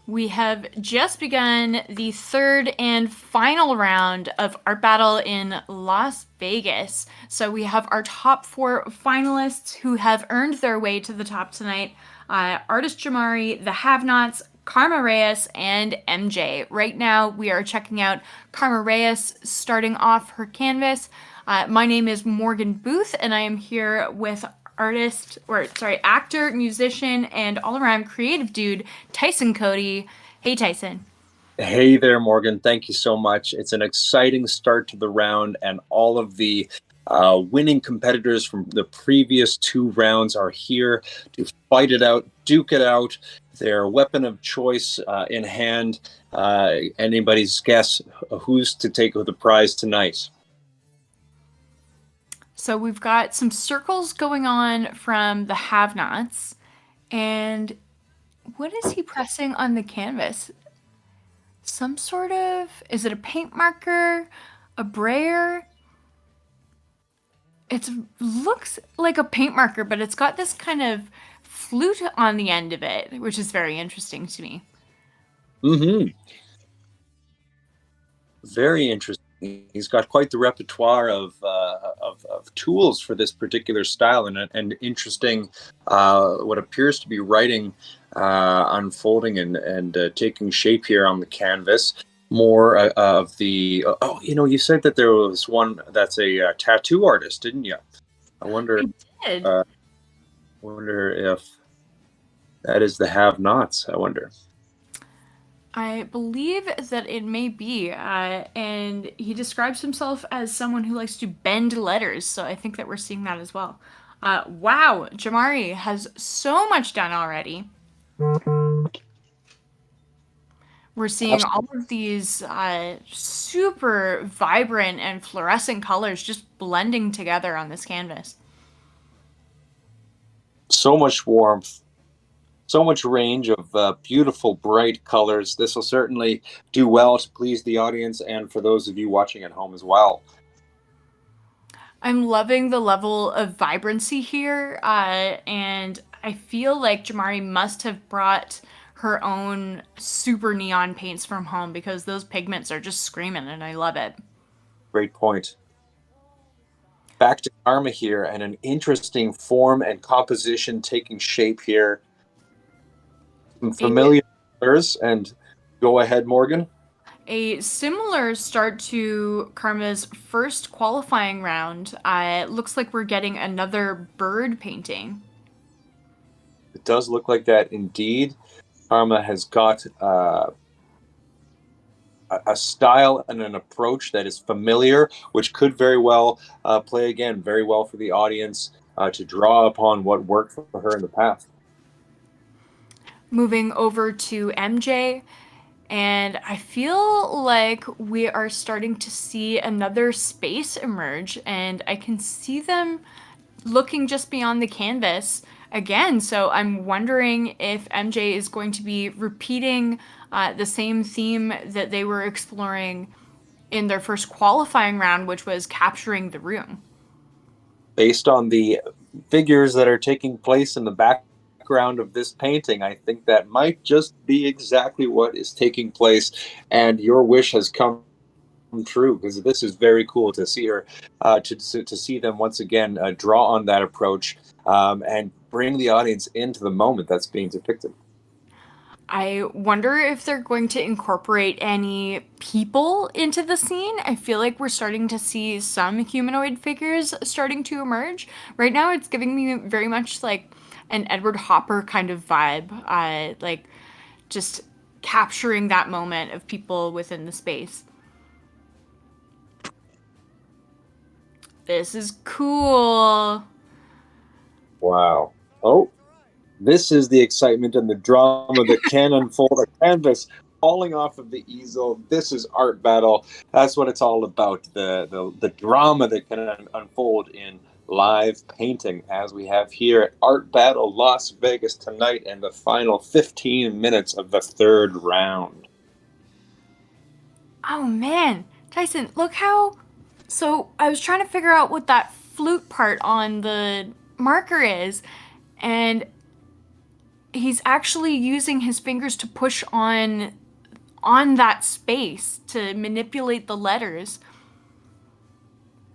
Speaker 7: We we have just begun the third and final round of Art Battle in Las Vegas. So we have our top 4 finalists who have earned their way to the top tonight. Artist Jamari, The Have-Nots, Karma Reyes, and MJ. Right now we are checking out Karma Reyes starting off her canvas. My name is Morgan Booth, and I am here with actor, musician, and all-around creative dude, Tyson Cody. Hey, Tyson.
Speaker 8: Hey there, Morgan. Thank you so much. It's an exciting start to the round, and all of the winning competitors from the previous 2 rounds are here to fight it out, duke it out, their weapon of choice in hand. Anybody's guess who's to take the prize tonight?
Speaker 7: So we've got some circles going on from the Have-Nots. And what is he pressing on the canvas? Some sort of... Is it a paint marker? A brayer? It looks like a paint marker, but it's got this kind of flute on the end of it, which is very interesting to me.
Speaker 8: Mm-hmm. Very interesting. He's got quite the repertoire of tools for this particular style, and an interesting, what appears to be writing unfolding and taking shape here on the canvas. More of the you said that there was one that's a tattoo artist, didn't you? I wonder.
Speaker 7: I did.
Speaker 8: Wonder if that is the Have-Nots. I wonder.
Speaker 7: I believe that it may be, and he describes himself as someone who likes to bend letters, so I think that we're seeing that as well. Wow, Jamari has so much done already. We're seeing all of these super vibrant and fluorescent colors just blending together on this canvas.
Speaker 8: So much warmth. So much range of beautiful, bright colors. This will certainly do well to please the audience and for those of you watching at home as well.
Speaker 7: I'm loving the level of vibrancy here, and I feel like Jamari must have brought her own super neon paints from home because those pigments are just screaming, and I love it.
Speaker 8: Great point. Back to Karma here, and an interesting form and composition taking shape here. Some familiar colors, and go ahead, Morgan.
Speaker 7: A similar start to Karma's first qualifying round. It looks like we're getting another bird painting.
Speaker 8: It does look like that indeed. Karma has got a style and an approach that is familiar, which could very well play again very well for the audience to draw upon what worked for her in the past.
Speaker 7: Moving over to MJ, and I feel like we are starting to see another space emerge, and I can see them looking just beyond the canvas again. So I'm wondering if MJ is going to be repeating the same theme that they were exploring in their first qualifying round, which was capturing the room.
Speaker 8: Based on the figures that are taking place in the background of this painting, I think that might just be exactly what is taking place, and your wish has come true, because this is very cool to see her, to see them once again draw on that approach and bring the audience into the moment that's being depicted.
Speaker 7: I wonder if they're going to incorporate any people into the scene. I feel like we're starting to see some humanoid figures starting to emerge. Right now it's giving me very much like an Edward Hopper kind of vibe, like just capturing that moment of people within the space. This is cool.
Speaker 8: Wow. Oh, this is the excitement and the drama that can unfold. A canvas falling off of the easel. This is Art Battle. That's what it's all about. The drama that can unfold in live painting, as we have here at Art Battle Las Vegas tonight, and the final 15 minutes of the third round.
Speaker 7: Oh man, Tyson, look how... So I was trying to figure out what that flute part on the marker is, and he's actually using his fingers to push on that space to manipulate the letters.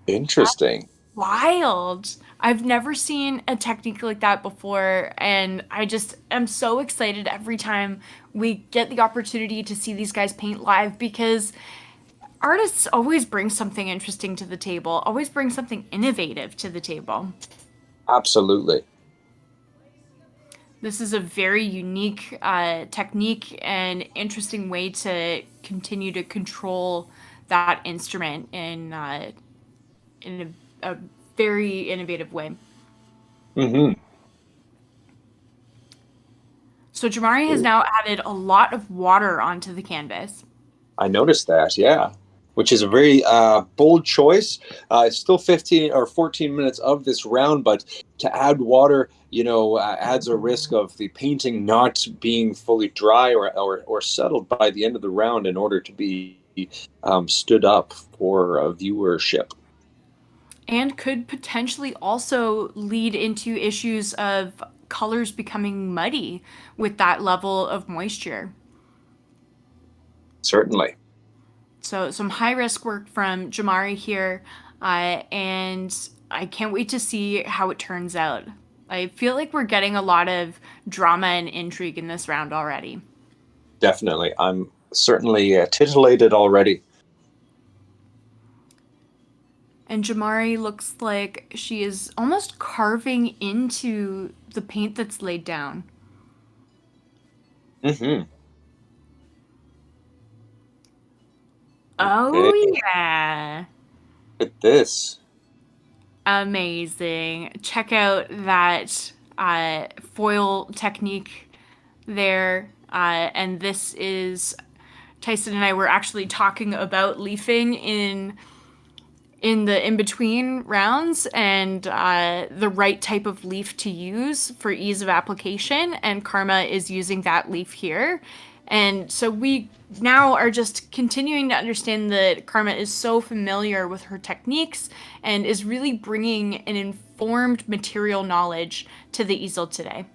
Speaker 8: Interesting.
Speaker 7: Wild. I've never seen a technique like that before, and I just am so excited every time we get the opportunity to see these guys paint live, because artists always bring something interesting to the table, always bring something innovative to the table.
Speaker 8: Absolutely.
Speaker 7: This is a very unique technique and interesting way to continue to control that instrument in a very innovative way.
Speaker 8: Mm-hmm.
Speaker 7: So Jamari has now added a lot of water onto the canvas.
Speaker 8: I noticed that, yeah, which is a very bold choice. It's still 15 or 14 minutes of this round, but to add water, adds a risk of the painting not being fully dry or settled by the end of the round in order to be stood up for viewership.
Speaker 7: And could potentially also lead into issues of colors becoming muddy with that level of moisture.
Speaker 8: Certainly.
Speaker 7: So some high risk work from Jamari here, and I can't wait to see how it turns out. I feel like we're getting a lot of drama and intrigue in this round already.
Speaker 8: Definitely. I'm certainly titillated already.
Speaker 7: And Jamari looks like she is almost carving into the paint that's laid down.
Speaker 8: Mm-hmm.
Speaker 7: Oh,
Speaker 8: Okay.
Speaker 7: yeah.
Speaker 8: Look at this.
Speaker 7: Amazing. Check out that foil technique there. And this is, Tyson and I were actually talking about leafing in the in-between rounds, and the right type of leaf to use for ease of application, and Karma is using that leaf here. And so we now are just continuing to understand that Karma is so familiar with her techniques and is really bringing an informed material knowledge to the easel today.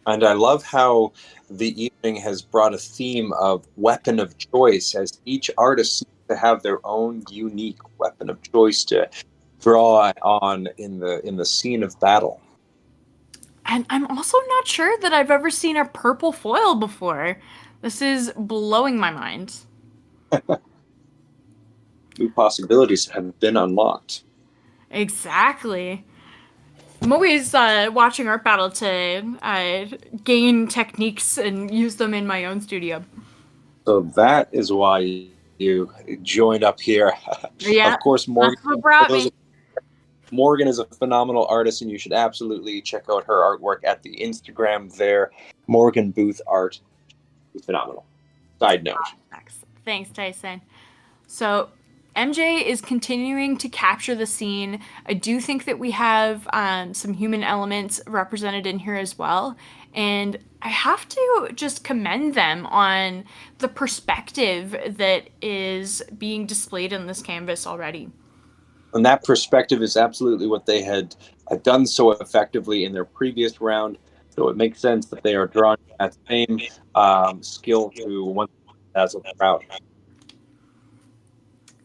Speaker 8: And I love how the evening has brought a theme of weapon of choice, as each artist seems to have their own unique weapon of choice to draw on in the scene of battle.
Speaker 7: And I'm also not sure that I've ever seen a purple foil before. This is blowing my mind.
Speaker 8: New possibilities have been unlocked.
Speaker 7: Exactly. I'm always watching Art Battle to gain techniques and use them in my own studio.
Speaker 8: So that is why you joined up here.
Speaker 7: Yeah,
Speaker 8: Of course, Morgan.
Speaker 7: that's what brought me.
Speaker 8: Morgan is a phenomenal artist, and you should absolutely check out her artwork at the Instagram there. Morgan Booth Art. Phenomenal. Side note.
Speaker 7: Thanks, Tyson. So MJ is continuing to capture the scene. I do think that we have some human elements represented in here as well. And I have to just commend them on the perspective that is being displayed on this canvas already.
Speaker 8: And that perspective is absolutely what they had done so effectively in their previous round. So it makes sense that they are drawing that same skill to one as a crowd.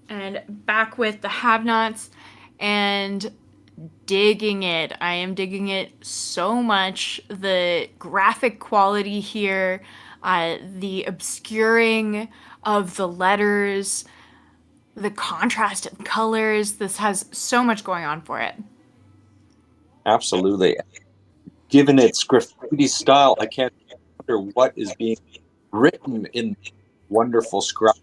Speaker 7: And back with the have-nots and digging it. I am digging it so much. The graphic quality here, the obscuring of the letters, the contrast of colors. This has so much going on for it.
Speaker 8: Absolutely. Given its graffiti style, I can't wonder what is being written in wonderful script.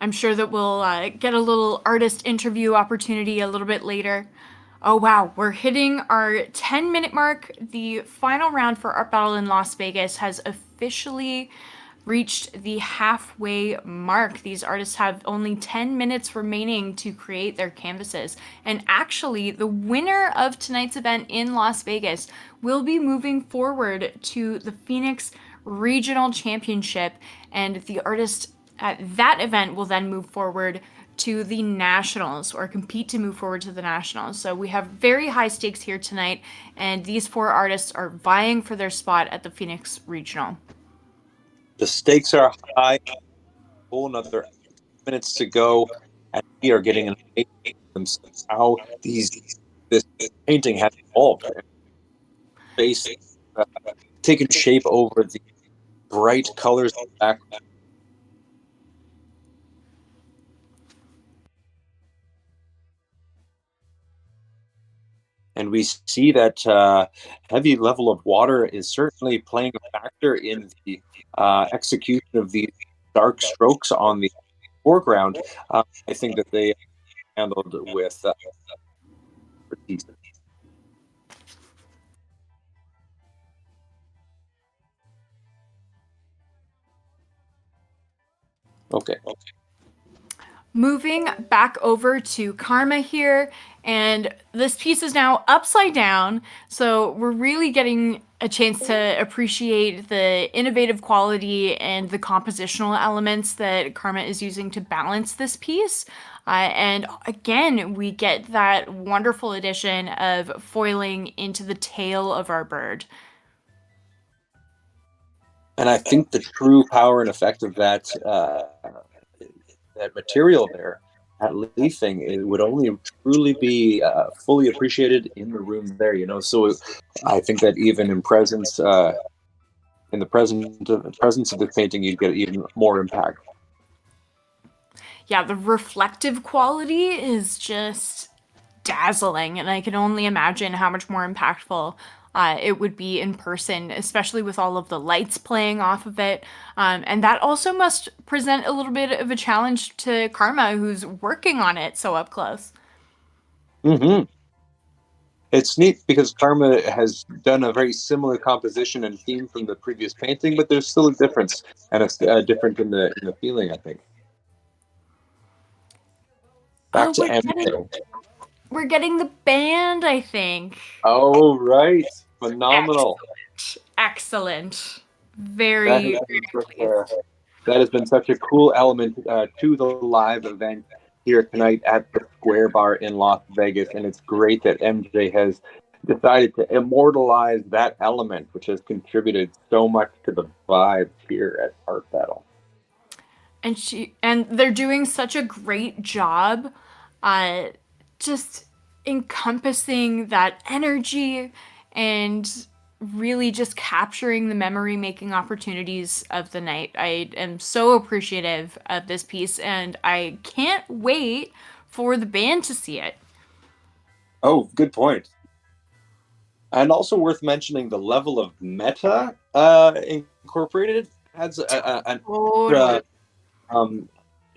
Speaker 7: I'm sure that we'll get a little artist interview opportunity a little bit later. Oh wow, we're hitting our 10-minute mark. The final round for Art Battle in Las Vegas has officially reached the halfway mark. These artists have only 10 minutes remaining to create their canvases. And actually, the winner of tonight's event in Las Vegas will be moving forward to the Phoenix Regional Championship, and the artist at that event will then move forward to the nationals or compete to move forward to the nationals. So we have very high stakes here tonight, and these 4 artists are vying for their spot at the Phoenix Regional.
Speaker 8: The stakes are high. Whole another minutes to go, and we are getting an idea of how this painting has evolved, face taken shape over the bright colors back. And we see that heavy level of water is certainly playing a factor in the execution of these dark strokes on the foreground. I think that they handled with expertise. Okay.
Speaker 7: Moving back over to Karma here, and this piece is now upside down, so we're really getting a chance to appreciate the innovative quality and the compositional elements that Karma is using to balance this piece. And again, we get that wonderful addition of foiling into the tail of our bird.
Speaker 8: And I think the true power and effect of that that material there, that leafing, it would only truly be fully appreciated in the room there. So I think that even in presence, in the presence of the painting, you'd get even more impact.
Speaker 7: Yeah, the reflective quality is just dazzling, and I can only imagine how much more impactful it would be in person, especially with all of the lights playing off of it. And that also must present a little bit of a challenge to Karma, who's working on it so up close.
Speaker 8: Mm-hmm. It's neat because Karma has done a very similar composition and theme from the previous painting, but there's still a difference, and it's different in the feeling, I think. Back to Amber.
Speaker 7: We're getting the band, I think.
Speaker 8: Oh, right. Phenomenal.
Speaker 7: Excellent. Very
Speaker 8: that has been such a cool element to the live event here tonight at the Square Bar in Las Vegas. And it's great that MJ has decided to immortalize that element, which has contributed so much to the vibe here at Art Battle.
Speaker 7: And they're doing such a great job just encompassing that energy and really just capturing the memory making opportunities of the night. I am so appreciative of this piece, and I can't wait for the band to see it.
Speaker 8: Oh, good point. And also worth mentioning, the level of meta incorporated adds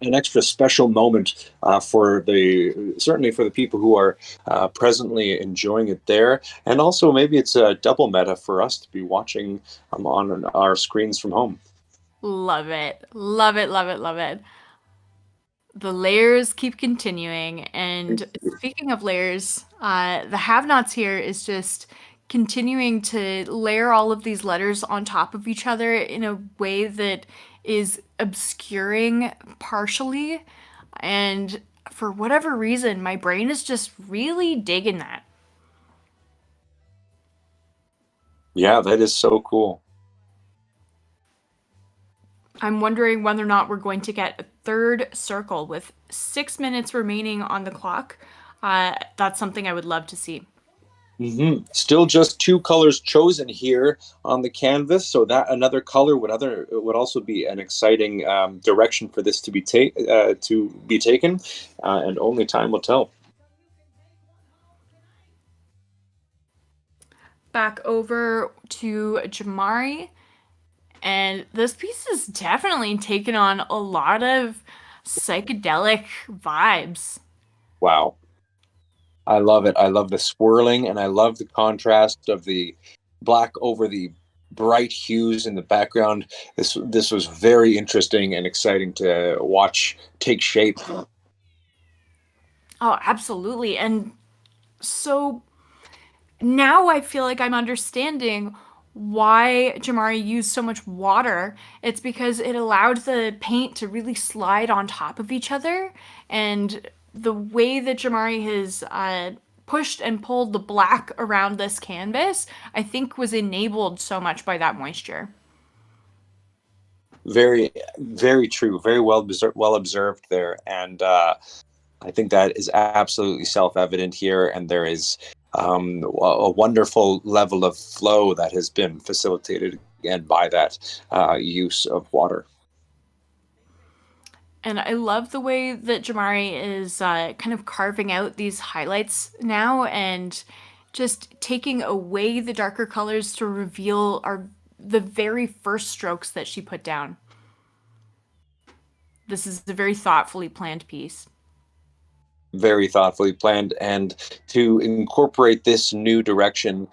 Speaker 8: an extra special moment certainly for the people who are presently enjoying it there, and also maybe it's a double meta for us to be watching on our screens from home.
Speaker 7: Love it, love it, love it, love it. The layers keep continuing, and speaking of layers, the have-nots here is just continuing to layer all of these letters on top of each other in a way that is obscuring partially, and for whatever reason my brain is just really digging that.
Speaker 8: Yeah, that is so cool.
Speaker 7: I'm wondering whether or not we're going to get a third circle with 6 minutes remaining on the clock. That's something I would love to see.
Speaker 8: Mm-hmm. Still just 2 colors chosen here on the canvas, so that another color would also be an exciting direction for this to be taken, and only time will tell.
Speaker 7: Back over to Jamari, and this piece is definitely taken on a lot of psychedelic vibes.
Speaker 8: Wow. I love it. I love the swirling, and I love the contrast of the black over the bright hues in the background. This was very interesting and exciting to watch take shape.
Speaker 7: Oh, absolutely. And so now I feel like I'm understanding why Jamari used so much water. It's because it allowed the paint to really slide on top of each other, and the way that Jamari has pushed and pulled the black around this canvas, I think was enabled so much by that moisture.
Speaker 8: Very, very true. Very well observed there, and I think that is absolutely self-evident here. And there is a wonderful level of flow that has been facilitated again by that use of water.
Speaker 7: And I love the way that Jamari is kind of carving out these highlights now and just taking away the darker colors to reveal the very first strokes that she put down. This is a very thoughtfully planned piece.
Speaker 8: Very thoughtfully planned, and to incorporate this new direction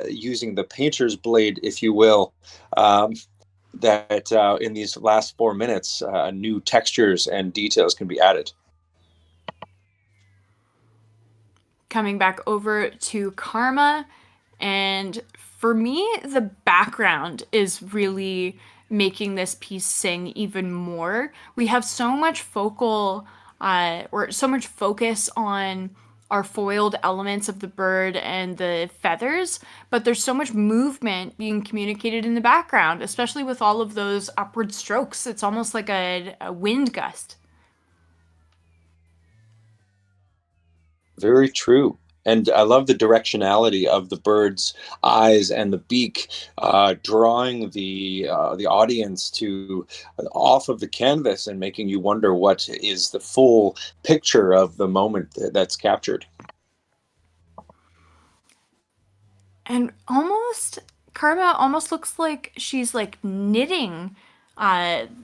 Speaker 8: using the painter's blade, if you will, that in these last 4 minutes, new textures and details can be added.
Speaker 7: Coming back over to Karma, and for me, the background is really making this piece sing even more. We have so much or so much focus on our foiled elements of the bird and the feathers, but there's so much movement being communicated in the background, especially with all of those upward strokes. It's almost like a wind gust.
Speaker 8: Very true. And I love the directionality of the bird's eyes and the beak, drawing the audience to off of the canvas and making you wonder what is the full picture of the moment that's captured.
Speaker 7: And Karma almost looks like she's like knitting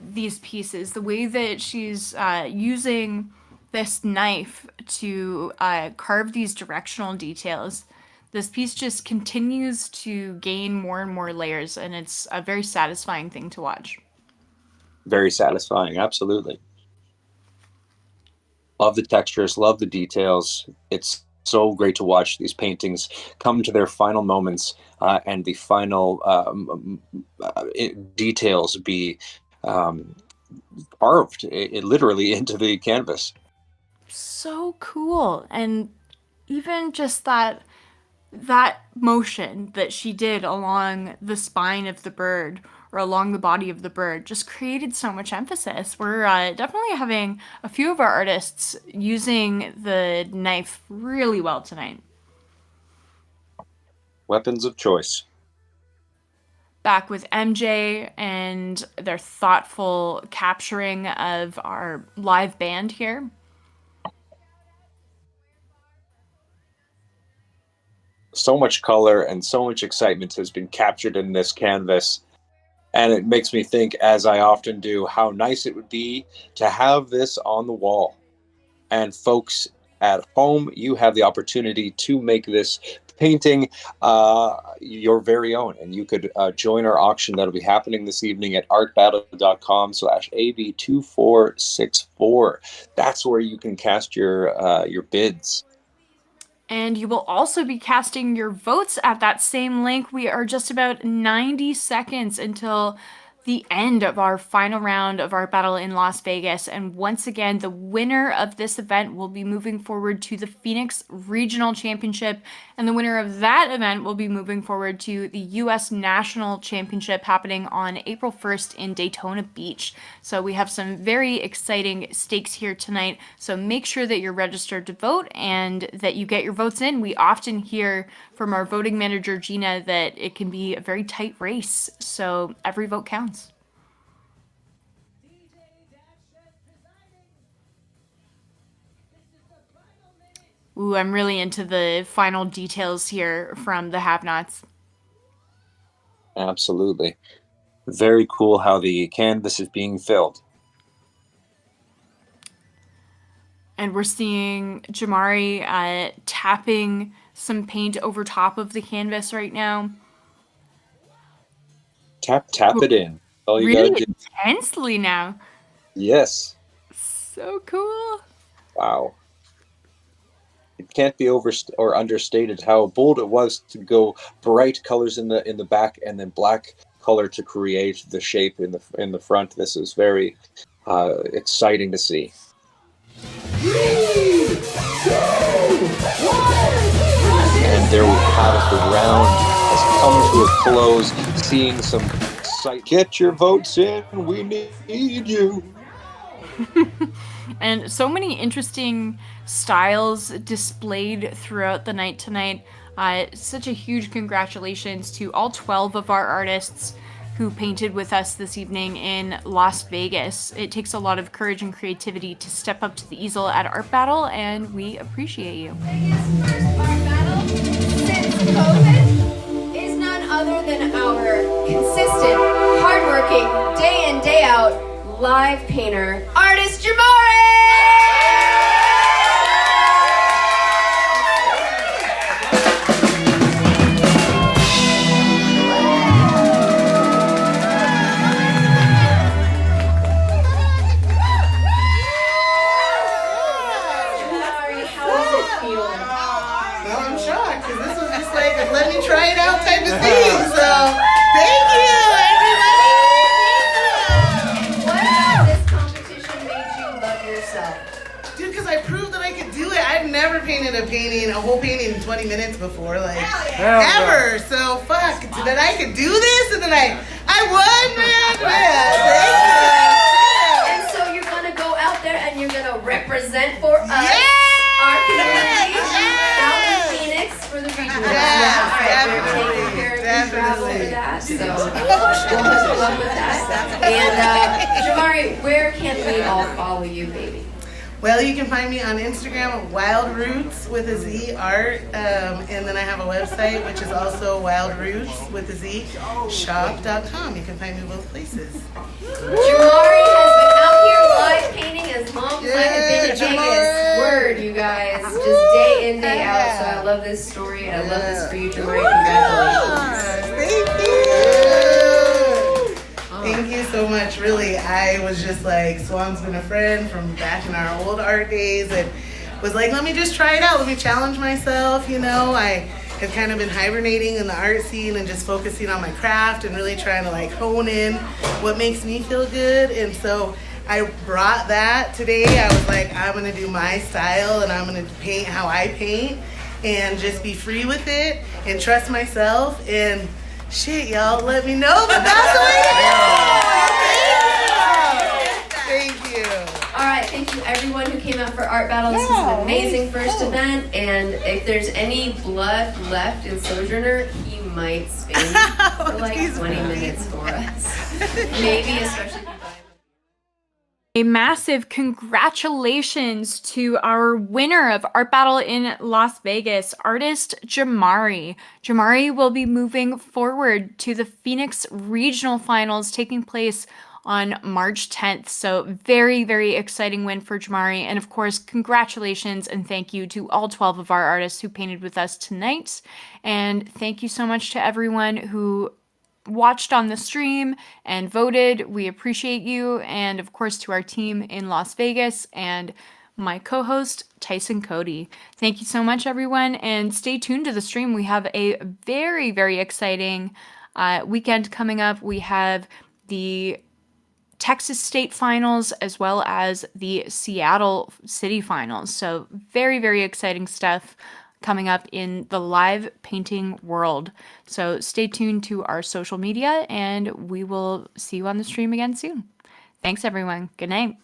Speaker 7: these pieces. The way that she's using this knife to carve these directional details. This piece just continues to gain more and more layers, and it's a very satisfying thing to watch.
Speaker 8: Very satisfying, absolutely. Love the textures, love the details. It's so great to watch these paintings come to their final moments and the final details be carved literally into the canvas.
Speaker 7: So cool. And even just that motion that she did along the spine of the bird or along the body of the bird just created so much emphasis. We're definitely having a few of our artists using the knife really well tonight.
Speaker 8: Weapons of choice.
Speaker 7: Back with MJ and their thoughtful capturing of our live band here.
Speaker 8: So much color and so much excitement has been captured in this canvas. And it makes me think, as I often do, how nice it would be to have this on the wall. And folks at home, you have the opportunity to make this painting your very own. And you could join our auction that'll be happening this evening at artbattle.com/AB2464. That's where you can cast your bids.
Speaker 7: And you will also be casting your votes at that same link. We are just about 90 seconds until the end of our final round of Art Battle in Las Vegas. And once again, the winner of this event will be moving forward to the Phoenix Regional Championship. And the winner of that event will be moving forward to the U.S. National Championship happening on April 1st in Daytona Beach. So we have some very exciting stakes here tonight. So make sure that you're registered to vote and that you get your votes in. We often hear from our voting manager, Gina, that it can be a very tight race. So every vote counts. Ooh, I'm really into the final details here from the have-nots.
Speaker 8: Absolutely. Very cool how the canvas is being filled.
Speaker 7: And we're seeing Jamari tapping some paint over top of the canvas right now.
Speaker 8: Tap it in. All you
Speaker 7: really
Speaker 8: gotta do.
Speaker 7: Intensely now.
Speaker 8: Yes.
Speaker 7: So cool.
Speaker 8: Wow. it can't be over or understated how bold it was to go bright colors in the back and then black color to create the shape in the front. This is very exciting to see. And there we have it. The round has come to a close. Seeing some sight. Get your votes in. We need you.
Speaker 7: And so many interesting styles displayed throughout the night tonight. Such a huge congratulations to all 12 of our artists who painted with us this evening in Las Vegas. It takes a lot of courage and creativity to step up to the easel at Art Battle, and we appreciate you.
Speaker 5: Vegas' first art battle since COVID is none other than our consistent, hardworking, day in, day out, live painter, artist Jamari!
Speaker 19: Let me try it out type of thing. So, thank you, everybody.
Speaker 5: What about this competition made you love yourself?
Speaker 19: Dude, because I proved that I could do it. I've never painted a whole painting in 20 minutes before, like, ever. So, fuck, that I could do this, and then I won, man.
Speaker 5: And so you're going to go out there and you're going to represent for us, our community, out in Phoenix for the regional.
Speaker 19: Definitely.
Speaker 5: So we'll have fun with that. And Jamari, where can we all follow you, baby?
Speaker 19: Well, you can find me on Instagram at Wild Roots with a Z art, and then I have a website which is also Wild Roots with a Z shop.com. You can find me both places.
Speaker 5: Jamari has been out here live painting as long as I have been in Vegas. Word, you guys, just day in, day out. So I love this story. I love this for you, Jamari. Congratulations.
Speaker 19: Thank you. Thank you so much. Really, I was just like, Swan's been a friend from back in our old art days, and was like, let me just try it out. Let me challenge myself. You know, I have kind of been hibernating in the art scene and just focusing on my craft and really trying to like hone in what makes me feel good. And so I brought that today. I was like, I'm going to do my style and I'm going to paint how I paint and just be free with it and trust myself. And shit, y'all, let me know that that's the way to go. Thank you.
Speaker 5: All right, thank you everyone who came out for Art Battle. This was an amazing first event, and if there's any blood left in Sojourner, he might spin for like 20 minutes for us. Maybe, especially if you buy
Speaker 7: A massive congratulations to our winner of Art Battle in Las Vegas, artist Jamari. Jamari will be moving forward to the Phoenix Regional Finals taking place on March 10th. So very, very exciting win for Jamari. And of course, congratulations and thank you to all 12 of our artists who painted with us tonight. And thank you so much to everyone who watched on the stream and voted. We appreciate you. And of course, to our team in Las Vegas and my co-host, Tyson Cody. Thank you so much, everyone. And stay tuned to the stream. We have a very, very exciting weekend coming up. We have the Texas State Finals as well as the Seattle City Finals. So very, very exciting stuff coming up in the live painting world. So stay tuned to our social media and we will see you on the stream again soon. Thanks everyone. Good night.